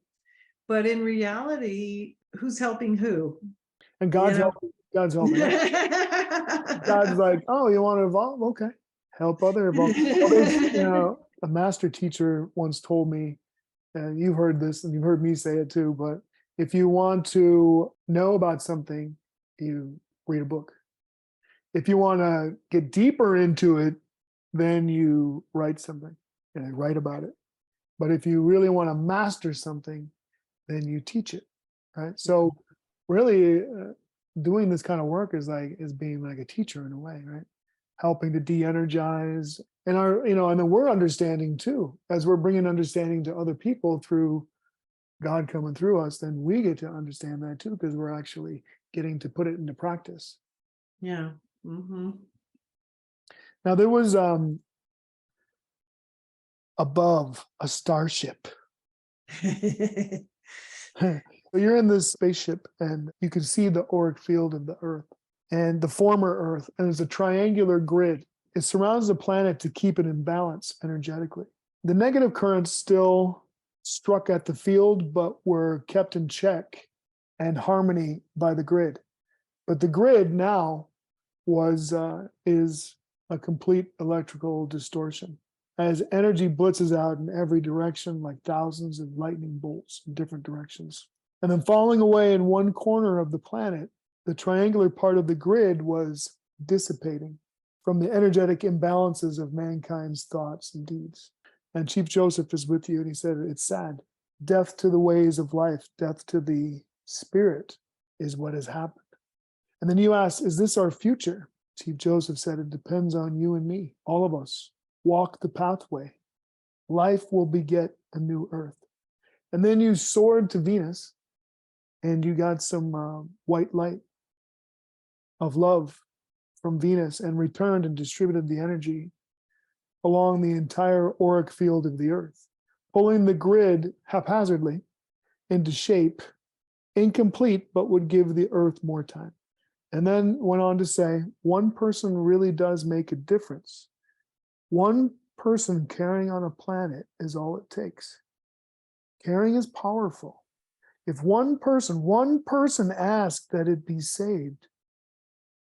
B: but in reality, who's helping who?
A: And God's helping. God's helping. God's like, oh, you want to evolve? Okay. Help other evolve. Well, a master teacher once told me, and you've heard this and you've heard me say it too, but if you want to know about something, you read a book. If you want to get deeper into it, then you write something and write about it. But if you really want to master something, then you teach it, right? So really doing this kind of work is being like a teacher in a way, right? Helping to de-energize and and then we're understanding too, as we're bringing understanding to other people through God coming through us, then we get to understand that too, because we're actually getting to put it into practice.
B: Yeah. Mm-hmm.
A: Now there was above a starship. So you're in this spaceship and you can see the auric field of the Earth and the former Earth, and it's a triangular grid. It surrounds the planet to keep it in balance energetically. The negative currents still struck at the field, but were kept in check and harmony by the grid. But the grid now is a complete electrical distortion as energy blitzes out in every direction like thousands of lightning bolts in different directions. And then falling away in one corner of the planet, the triangular part of the grid was dissipating from the energetic imbalances of mankind's thoughts and deeds. And Chief Joseph is with you, and he said, it's sad. Death to the ways of life, death to the spirit is what has happened. And then you ask, is this our future? Chief Joseph said, it depends on you and me, all of us. Walk the pathway. Life will beget a new earth. And then you soared to Venus, and you got some white light of love from Venus and returned and distributed the energy along the entire auric field of the Earth, pulling the grid haphazardly into shape, incomplete, but would give the Earth more time. And then went on to say, one person really does make a difference. One person carrying on a planet is all it takes. Caring is powerful. If one person asked that it be saved,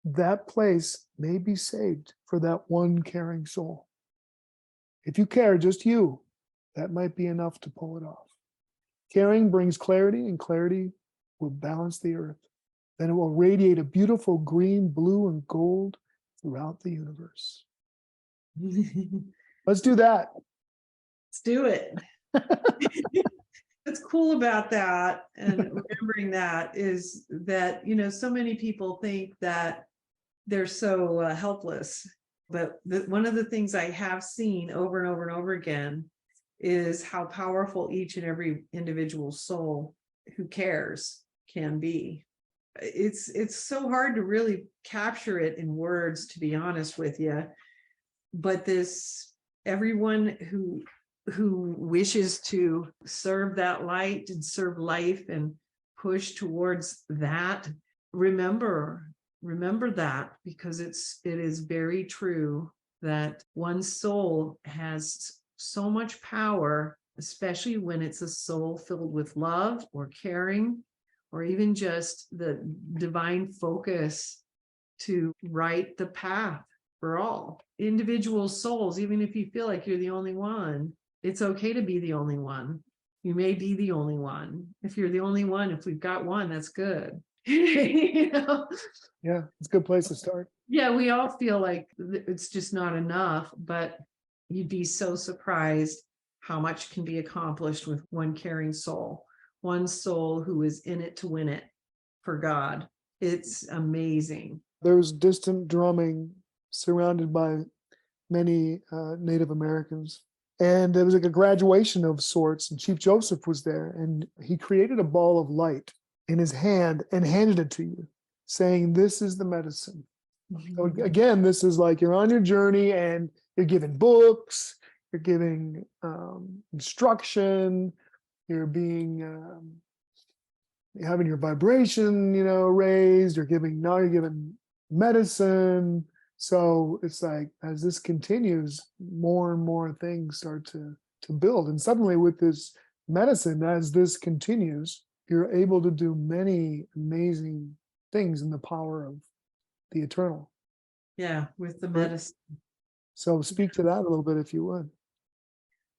A: that place may be saved for that one caring soul. If you care, just you, that might be enough to pull it off. Caring brings clarity, and clarity will balance the earth. Then it will radiate a beautiful green, blue, and gold throughout the universe. Let's do that.
B: Let's do it. What's cool about that and remembering that is that, so many people think that they're so helpless. But one of the things I have seen over and over and over again is how powerful each and every individual soul who cares can be. It's so hard to really capture it in words, to be honest with you. But everyone who wishes to serve that light and serve life and push towards that, remember that, because it is very true that one soul has so much power, especially when it's a soul filled with love or caring, or even just the divine focus to right the path for all individual souls. Even if you feel like you're the only one, it's okay to be the only one. You may be the only one. If you're the only one, if we've got one, that's good.
A: Yeah, it's a good place to start.
B: Yeah, we all feel like it's just not enough, but you'd be so surprised how much can be accomplished with one caring soul, one soul who is in it to win it for God. It's amazing.
A: There was distant drumming surrounded by many Native Americans. And there was like a graduation of sorts, and Chief Joseph was there, and he created a ball of light in his hand and handed it to you, saying, this is the medicine. So again, this is like you're on your journey and you're giving books, you're giving instruction, you're having your vibration, raised, now you're giving medicine. So it's like, as this continues, more and more things start to build. And suddenly with this medicine, as this continues, you're able to do many amazing things in the power of the eternal.
B: Yeah, with the medicine.
A: So speak to that a little bit, if you would.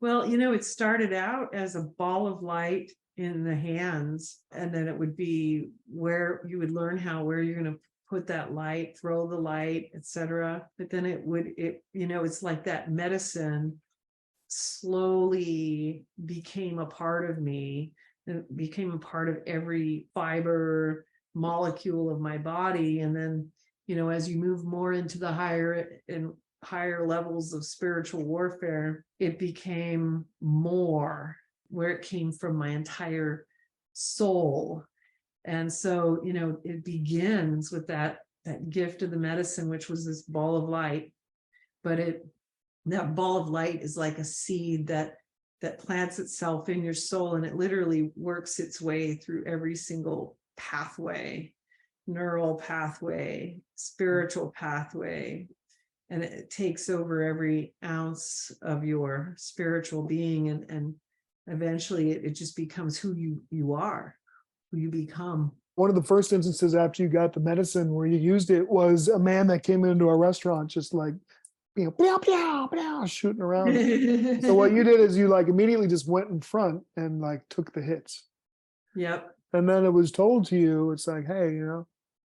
B: Well, it started out as a ball of light in the hands, and then it would be where you would learn where you're going to put that light, throw the light, etc. But then it's like that medicine slowly became a part of me, and became a part of every fiber, molecule of my body. And then, as you move more into the higher levels of spiritual warfare, it became more where it came from my entire soul. And so, it begins with that gift of the medicine, which was this ball of light. But that ball of light is like a seed that plants itself in your soul, and it literally works its way through every single pathway, neural pathway, spiritual pathway, and it takes over every ounce of your spiritual being, and eventually it just becomes who you are, who you become.
A: One of the first instances after you got the medicine where you used it was a man that came into our restaurant, just like, pow, pow, pow, shooting around. So what you did is you like immediately just went in front and like took the hits.
B: Yep.
A: And then it was told to you, it's like, hey,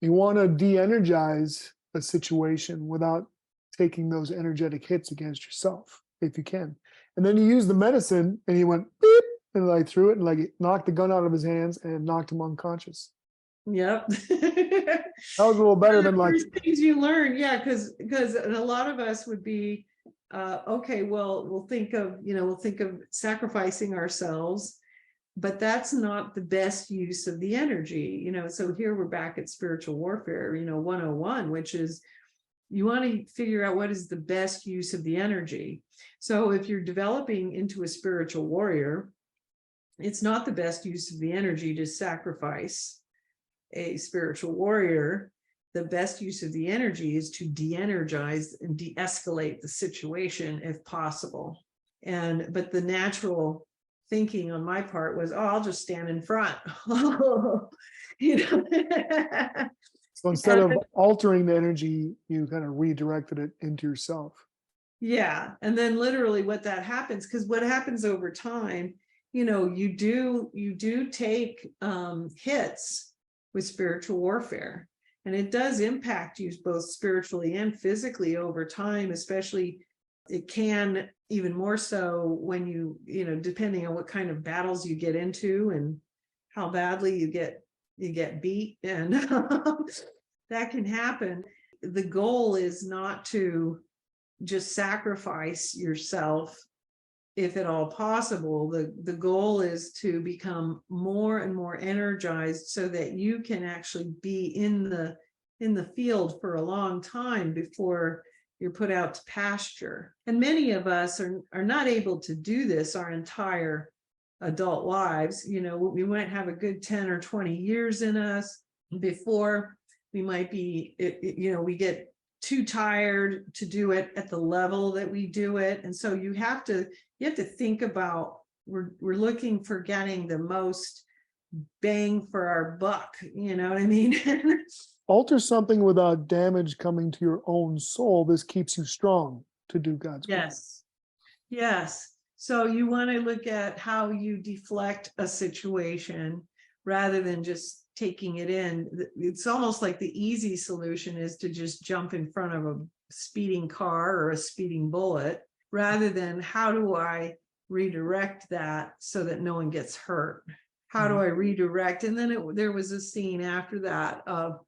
A: you want to de-energize a situation without taking those energetic hits against yourself, if you can. And then you use the medicine and he went beep and like threw it and like knocked the gun out of his hands and knocked him unconscious.
B: Yep.
A: That was a little better than like
B: first things you learn. Yeah, because a lot of us would be okay, well, we'll think of sacrificing ourselves, but that's not the best use of the energy. So here we're back at spiritual warfare, 101, which is you want to figure out what is the best use of the energy. So if you're developing into a spiritual warrior, it's not the best use of the energy to sacrifice a spiritual warrior. The best use of the energy is to de-energize and de-escalate the situation if possible. But the natural thinking on my part was, I'll just stand in front.
A: So instead of altering the energy, you kind of redirected it into yourself.
B: Yeah. And then literally what that happens, because what happens over time, you do take hits with spiritual warfare, and it does impact you both spiritually and physically over time. Especially it can even more so when you depending on what kind of battles you get into and how badly you get beat, and that can happen. The goal is not to just sacrifice yourself if at all possible. The goal is to become more and more energized so that you can actually be in the field for a long time before you're put out to pasture. And many of us are not able to do this our entire adult lives. We might have a good 10 or 20 years in us before we might be, we get too tired to do it at the level that we do it. And so you have to think about, we're looking for getting the most bang for our buck, you know what I mean?
A: Alter something without damage coming to your own soul. This keeps you strong to do God's will.
B: Yes. So you want to look at how you deflect a situation rather than just taking it in. It's almost like the easy solution is to just jump in front of a speeding car or a speeding bullet, rather than how do I redirect that so that no one gets hurt? How do I redirect? And then there was a scene after that of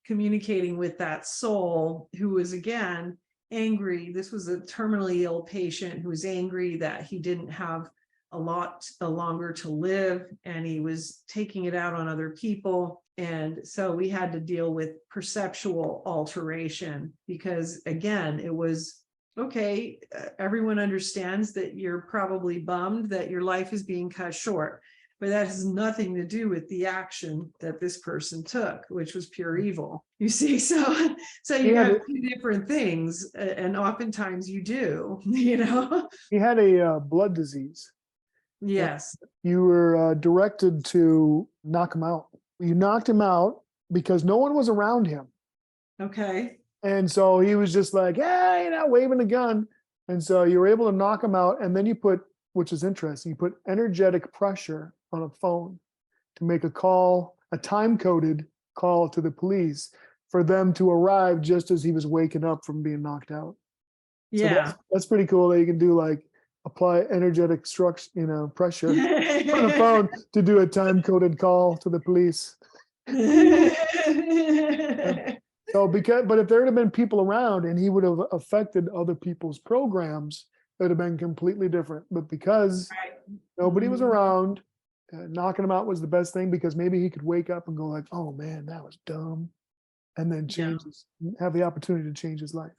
B: communicating with that soul who was again angry. This was a terminally ill patient who was angry that he didn't have a lot longer to live, and he was taking it out on other people. And so we had to deal with perceptual alteration, because again, it was okay, everyone understands that you're probably bummed that your life is being cut short, but that has nothing to do with the action that this person took, which was pure evil. You see, so you have two different things, and oftentimes you do,
A: He had a blood disease.
B: Yes.
A: You were directed to knock him out. You knocked him out because no one was around him.
B: Okay.
A: And so he was just like, hey, waving the gun. And so you were able to knock him out. And then you put, which is interesting, you put energetic pressure on a phone to make a call, a time-coded call to the police for them to arrive just as he was waking up from being knocked out.
B: Yeah.
A: So that's pretty cool that you can do like apply energetic pressure on the phone to do a time-coded call to the police. So but if there had been people around and he would have affected other people's programs, it would have been completely different. But because nobody was around, knocking him out was the best thing, because maybe he could wake up and go like, oh man, that was dumb. And then have the opportunity to change his life.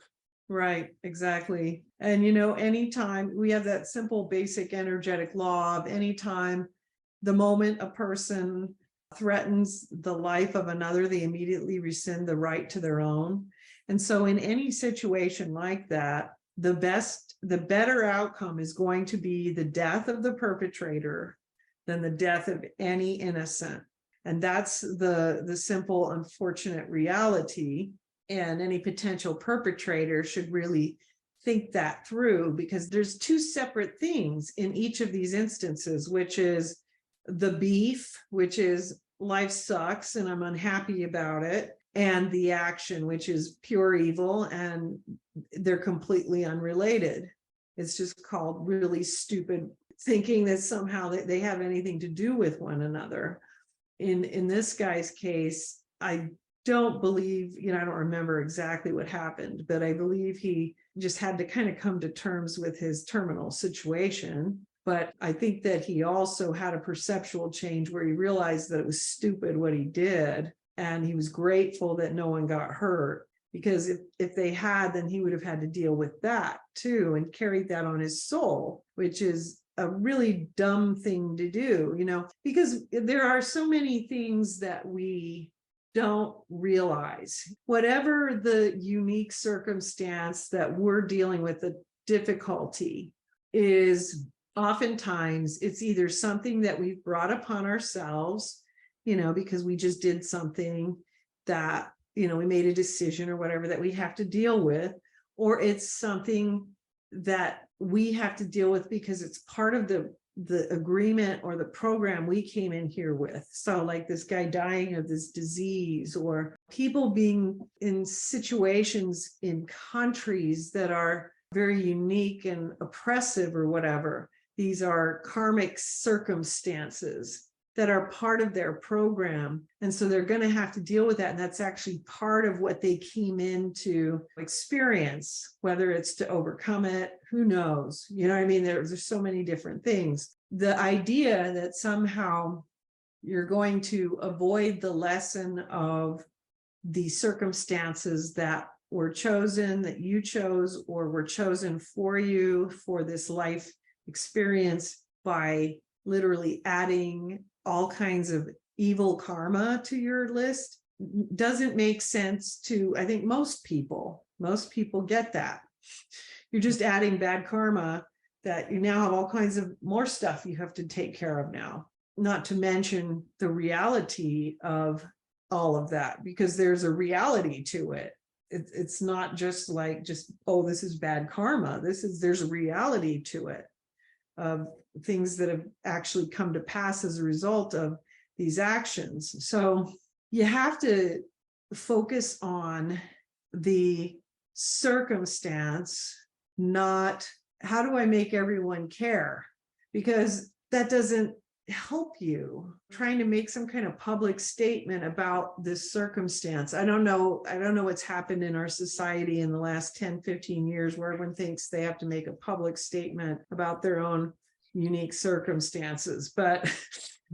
B: Right, exactly. And anytime we have that simple basic energetic law of anytime the moment a person threatens the life of another, they immediately rescind the right to their own. And so in any situation like that, the better outcome is going to be the death of the perpetrator than the death of any innocent. And that's the simple, unfortunate reality. And any potential perpetrator should really think that through, because there's two separate things in each of these instances, which is the beef, which is life sucks and I'm unhappy about it, and the action, which is pure evil, and they're completely unrelated. It's just called really stupid thinking that somehow they have anything to do with one another. In this guy's case, I don't believe, I don't remember exactly what happened, but I believe he just had to kind of come to terms with his terminal situation. But I think that he also had a perceptual change where he realized that it was stupid what he did. And he was grateful that no one got hurt, because if they had, then he would have had to deal with that too, and carried that on his soul, which is a really dumb thing to do, because there are so many things that we don't realize. Whatever the unique circumstance that we're dealing with, the difficulty is oftentimes it's either something that we've brought upon ourselves, because we just did something that, we made a decision or whatever that we have to deal with, or it's something that we have to deal with because it's part of the agreement or the program we came in here with. So like this guy dying of this disease, or people being in situations in countries that are very unique and oppressive or whatever. These are karmic circumstances that are part of their program. And so they're going to have to deal with that. And that's actually part of what they came in to experience, whether it's to overcome it, who knows? You know what I mean? There's so many different things. The idea that somehow you're going to avoid the lesson of the circumstances that were chosen, that you chose, or were chosen for you for this life experience by literally adding all kinds of evil karma to your list, doesn't make sense to, I think, most people. Most people get that. You're just adding bad karma that you now have all kinds of more stuff you have to take care of now, not to mention the reality of all of that, because there's a reality to it. It's not just like, oh, this is bad karma. There's a reality to it, of things that have actually come to pass as a result of these actions. So you have to focus on the circumstance, not how do I make everyone care, because that doesn't help you. Trying to make some kind of public statement about this circumstance. I don't know what's happened in our society in the last 10, 15 years where everyone thinks they have to make a public statement about their own unique circumstances, but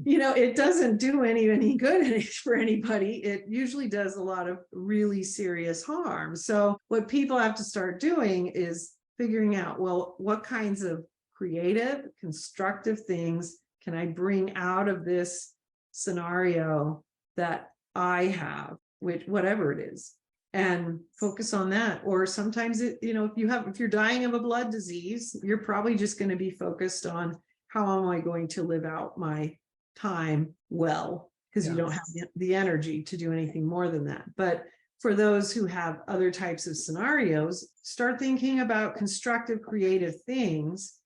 B: it doesn't do any good for anybody. It usually does a lot of really serious harm. So what people have to start doing is figuring out, well, what kinds of creative, constructive things can I bring out of this scenario that I have, whatever it is, and focus on that. Or sometimes if you're dying of a blood disease, you're probably just going to be focused on how am I going to live out my time well, because you don't have the energy to do anything more than that. But for those who have other types of scenarios, start thinking about constructive, creative things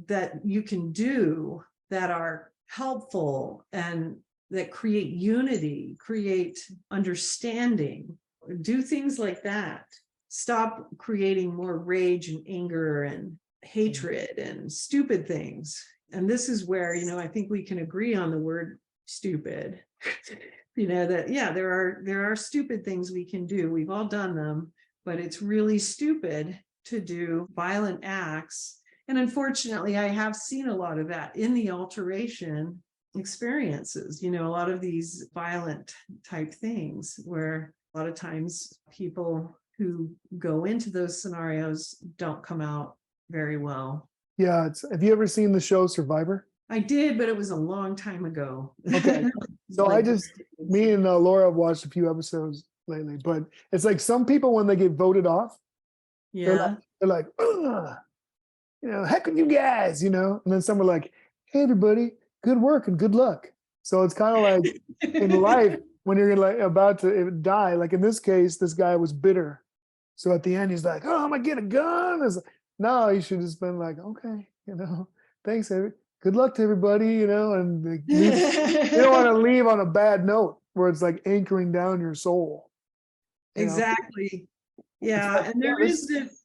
B: that you can do that are helpful and that create unity, create understanding. Do things like that. Stop creating more rage and anger and hatred and stupid things. And this is where, I think we can agree on the word stupid. That, yeah, there are stupid things we can do. We've all done them, but it's really stupid to do violent acts. And unfortunately, I have seen a lot of that in the alteration experiences, a lot of these violent type things where a lot of times people who go into those scenarios don't come out very well.
A: Yeah. Have you ever seen the show Survivor?
B: I did, but it was a long time ago.
A: Okay. So
B: Like,
A: me and Laura have watched a few episodes lately, but it's like some people, when they get voted off,
B: yeah.
A: they're like, heck with you guys, and then some are like, hey, everybody, good work and good luck. So it's kind of like in life, when you're like about to die, like in this case, this guy was bitter. So at the end, he's like, oh, I'm gonna get a gun. It's like, no, you should have just been like, okay, thanks, good luck to everybody, and you don't want to leave on a bad note where it's like anchoring down your soul.
B: Exactly. Yeah.
A: Like,
B: And there
A: yeah,
B: is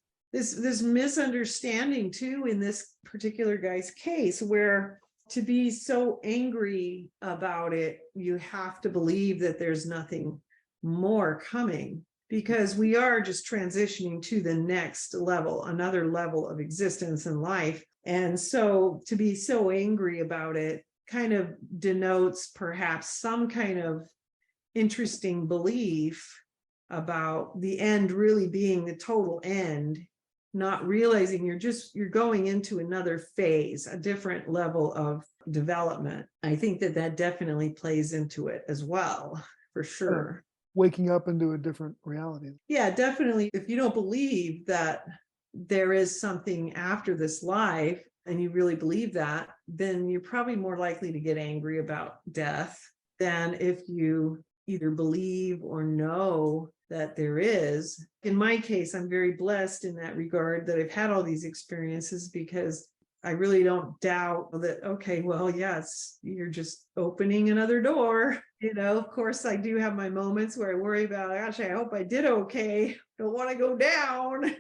B: this misunderstanding too in this particular guy's case, where to be so angry about it, you have to believe that there's nothing more coming, because we are just transitioning to the next level, another level of existence in life. And so to be so angry about it kind of denotes perhaps some kind of interesting belief about the end really being the total end, not realizing you're going into another phase, a different level of development. I think that definitely plays into it as well, for sure.
A: Waking up into a different reality.
B: Yeah, definitely. If you don't believe that there is something after this life, and you really believe that, then you're probably more likely to get angry about death than if you either believe or know that there is. In my case, I'm very blessed in that regard, that I've had all these experiences, because I really don't doubt that, okay, well, yes, you're just opening another door. Of course, I do have my moments where I worry about, gosh, I hope I did okay. Don't want to go down.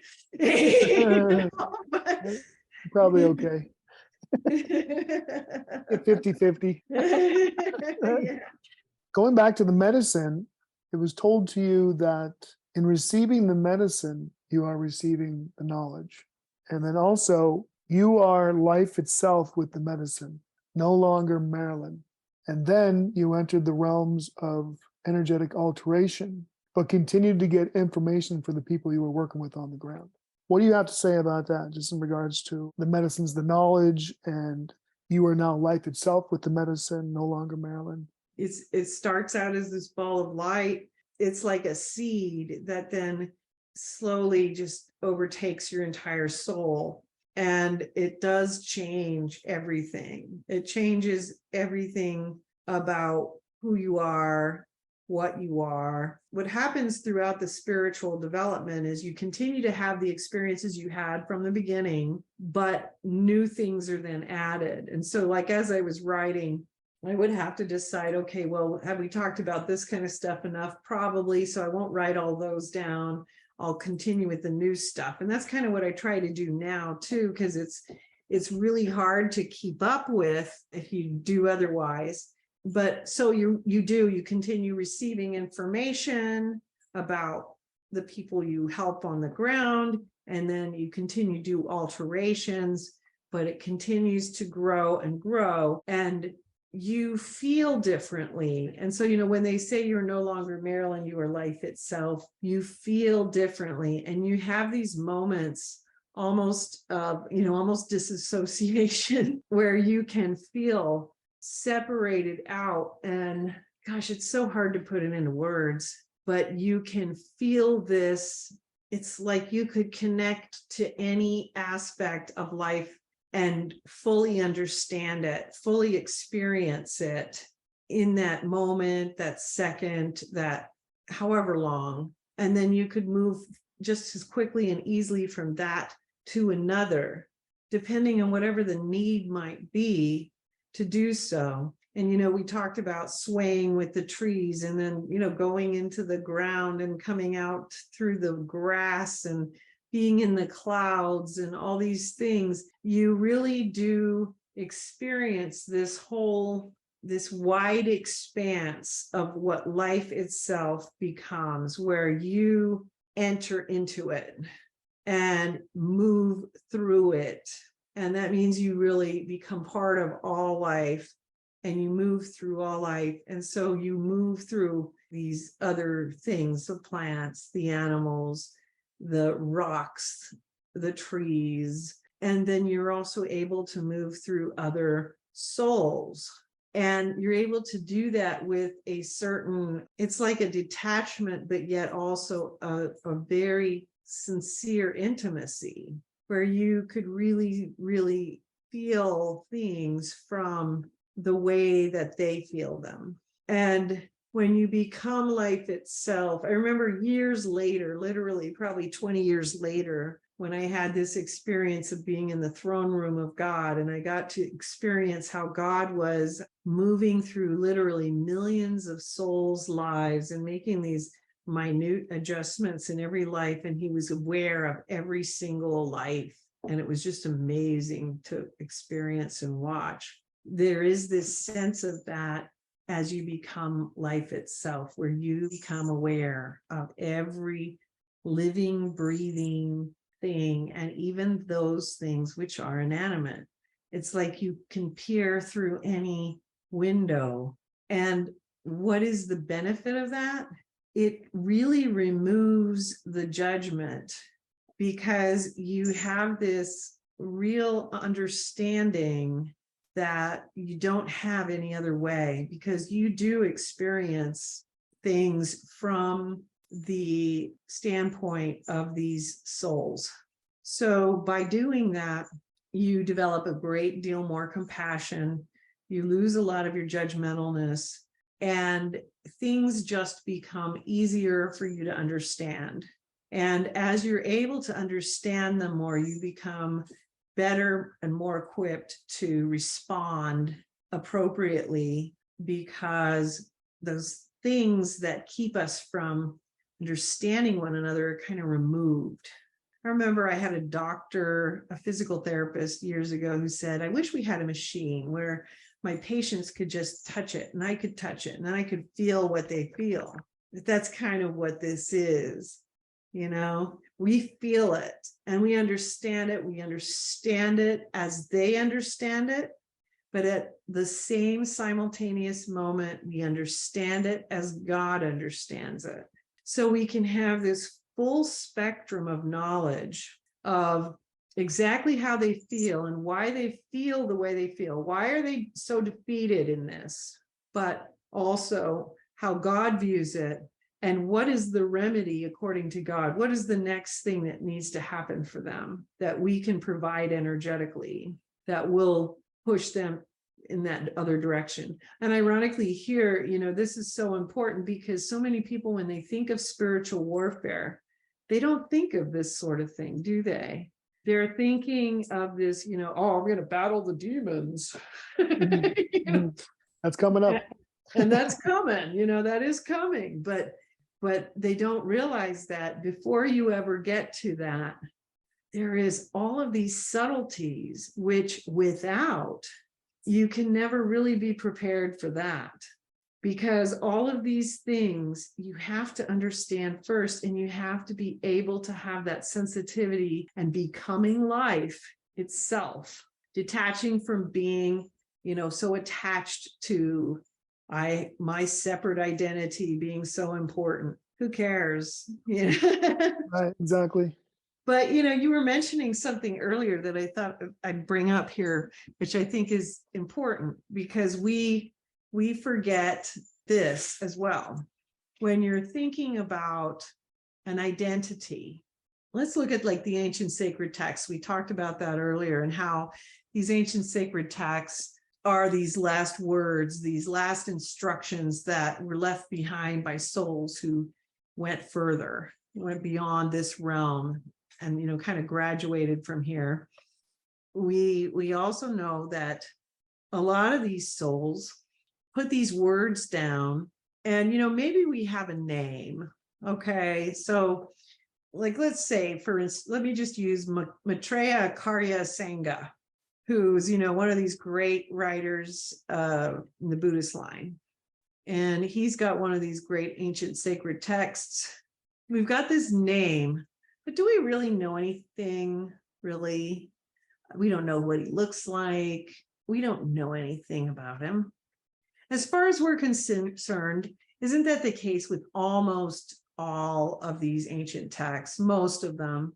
A: Probably okay. 50-50.
B: Yeah.
A: Going back to the medicine, it was told to you that in receiving the medicine, you are receiving the knowledge. And then also, you are life itself with the medicine, no longer Marilynn. And then you entered the realms of energetic alteration, but continued to get information for the people you were working with on the ground. What do you have to say about that, just in regards to the medicine's the knowledge, and you are now life itself with the medicine, no longer Marilynn?
B: It starts out as this ball of light. It's like a seed that then slowly just overtakes your entire soul. And it does change everything. It changes everything about who you are, what you are. What happens throughout the spiritual development is you continue to have the experiences you had from the beginning, but new things are then added. And so, like, as I was writing, I would have to decide, okay, well, have we talked about this kind of stuff enough? Probably. So I won't write all those down. I'll continue with the new stuff. And that's kind of what I try to do now too, because it's really hard to keep up with if you do otherwise. But so you continue receiving information about the people you help on the ground, and then you continue to do alterations, but it continues to grow and grow, and you feel differently. And so, when they say you're no longer Marilynn, you are life itself, you feel differently. And you have these moments almost disassociation where you can feel separated out. And gosh, it's so hard to put it into words, but you can feel this. It's like you could connect to any aspect of life and fully understand it, fully experience it in that moment, that second, that however long. And then you could move just as quickly and easily from that to another, depending on whatever the need might be to do so. And, we talked about swaying with the trees, and then, going into the ground and coming out through the grass, and being in the clouds and all these things, you really do experience this wide expanse of what life itself becomes, where you enter into it and move through it. And that means you really become part of all life, and you move through all life. And so you move through these other things, the plants, the animals, the rocks, the trees, and then you're also able to move through other souls. And you're able to do that with a certain, it's like a detachment, but yet also a very sincere intimacy, where you could really, really feel things from the way that they feel them. And when you become life itself, I remember years later, literally probably 20 years later, when I had this experience of being in the throne room of God, and I got to experience how God was moving through literally millions of souls' lives and making these minute adjustments in every life. And he was aware of every single life. And it was just amazing to experience and watch. There is this sense of that as you become life itself, where you become aware of every living, breathing thing, and even those things which are inanimate. It's like you can peer through any window. And what is the benefit of that? It really removes the judgment, because you have this real understanding that you don't have any other way, because you do experience things from the standpoint of these souls. So by doing that, you develop a great deal more compassion, you lose a lot of your judgmentalness, and things just become easier for you to understand. And as you're able to understand them more, you become better and more equipped to respond appropriately, because those things that keep us from understanding one another are kind of removed. I remember I had a doctor, a physical therapist years ago, who said, I wish we had a machine where my patients could just touch it and I could touch it and then I could feel what they feel. But that's kind of what this is. You know, we feel it and we understand it. We understand it as they understand it. But at the same simultaneous moment, we understand it as God understands it. So we can have this full spectrum of knowledge of exactly how they feel and why they feel the way they feel. Why are they so defeated in this? But also how God views it. And what is the remedy according to God? What is the next thing that needs to happen for them that we can provide energetically that will push them in that other direction? And ironically here, you know, this is so important, because so many people, when they think of spiritual warfare, they don't think of this sort of thing, do they? They're thinking of this, you know, oh, I'm going to battle the demons. You know?
A: That's coming up.
B: And that's coming, you know, that is coming. But they don't realize that before you ever get to that, there is all of these subtleties, which without, you can never really be prepared for that. Because all of these things you have to understand first, and you have to be able to have that sensitivity and becoming life itself, detaching from being, you know, so attached to my separate identity being so important. Who cares? You know?
A: Right, exactly.
B: But, you know, you were mentioning something earlier that I thought I'd bring up here, which I think is important, because we forget this as well. When you're thinking about an identity, let's look at like the ancient sacred texts. We talked about that earlier, and how these ancient sacred texts are these last words, these last instructions that were left behind by souls who went further, went beyond this realm, and, you know, kind of graduated from here. We also know that a lot of these souls put these words down, and, you know, maybe we have a name. Okay, so like, let's say, for instance, let me just use Maitreya Karya Sangha, who's, one of these great writers in the Buddhist line. And he's got one of these great ancient sacred texts. We've got this name, but do we really know anything, really? We don't know what he looks like. We don't know anything about him. As far as we're concerned, isn't that the case with almost all of these ancient texts, most of them?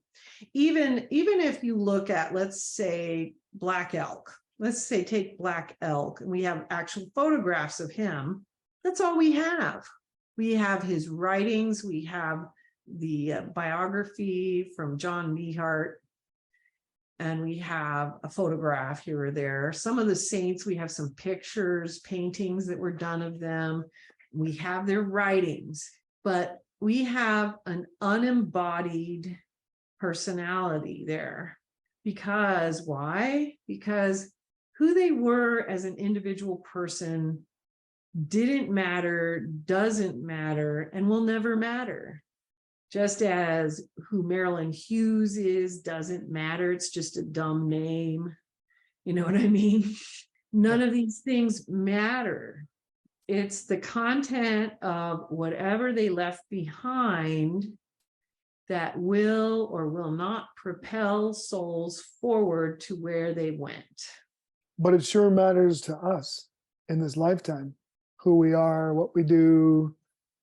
B: Even if you look at, let's say, Black Elk, let's say take Black Elk, and we have actual photographs of him. That's all we have. We have his writings. We have the biography from John Mehart, and we have a photograph here or there. Some of the saints, we have some pictures, paintings that were done of them. We have their writings, but we have an unembodied personality there. Because why? Because who they were as an individual person didn't matter, doesn't matter, and will never matter. Just as who Marilynn Hughes is doesn't matter. It's just a dumb name. You know what I mean? None of these things matter. It's the content of whatever they left behind that will or will not propel souls forward to where they went.
A: But it sure matters to us in this lifetime, who we are, what we do.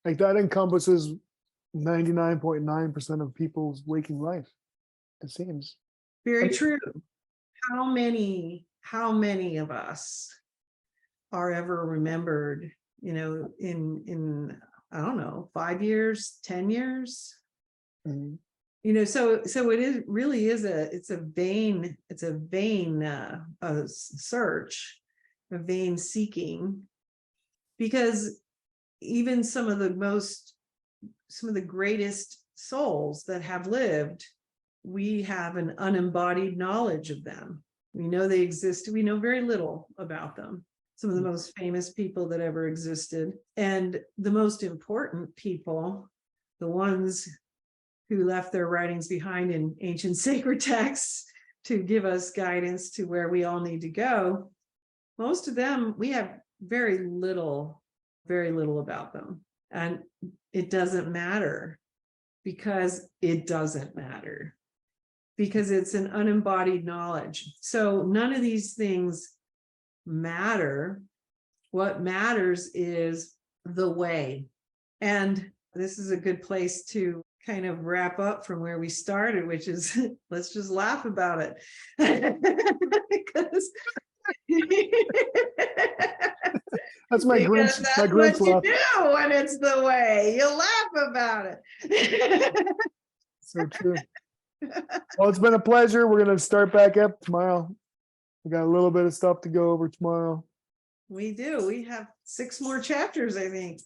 A: Like that encompasses 99.9% of people's waking life, it seems.
B: Very true. How many of us are ever remembered, in I don't know, 5 years, 10 years? Mm-hmm. So it really is a vain search, a vain seeking, because even some of the greatest souls that have lived, we have an unembodied knowledge of them. We know they exist. We know very little about them. Some of the most famous people that ever existed, and the most important people, the ones who left their writings behind in ancient sacred texts to give us guidance to where we all need to go. Most of them, we have very little about them. And it doesn't matter, because it doesn't matter, because it's an unembodied knowledge. So none of these things matter. What matters is the way. And this is a good place to kind of wrap up from where we started, which is let's just laugh about it. Because
A: that's my Grinch.
B: That's
A: my Grinch
B: what
A: laugh.
B: You do when it's the way. You laugh about it.
A: So true. Well, it's been a pleasure. We're going to start back up tomorrow. We got a little bit of stuff to go over tomorrow.
B: We do. We have 6 more chapters, I think.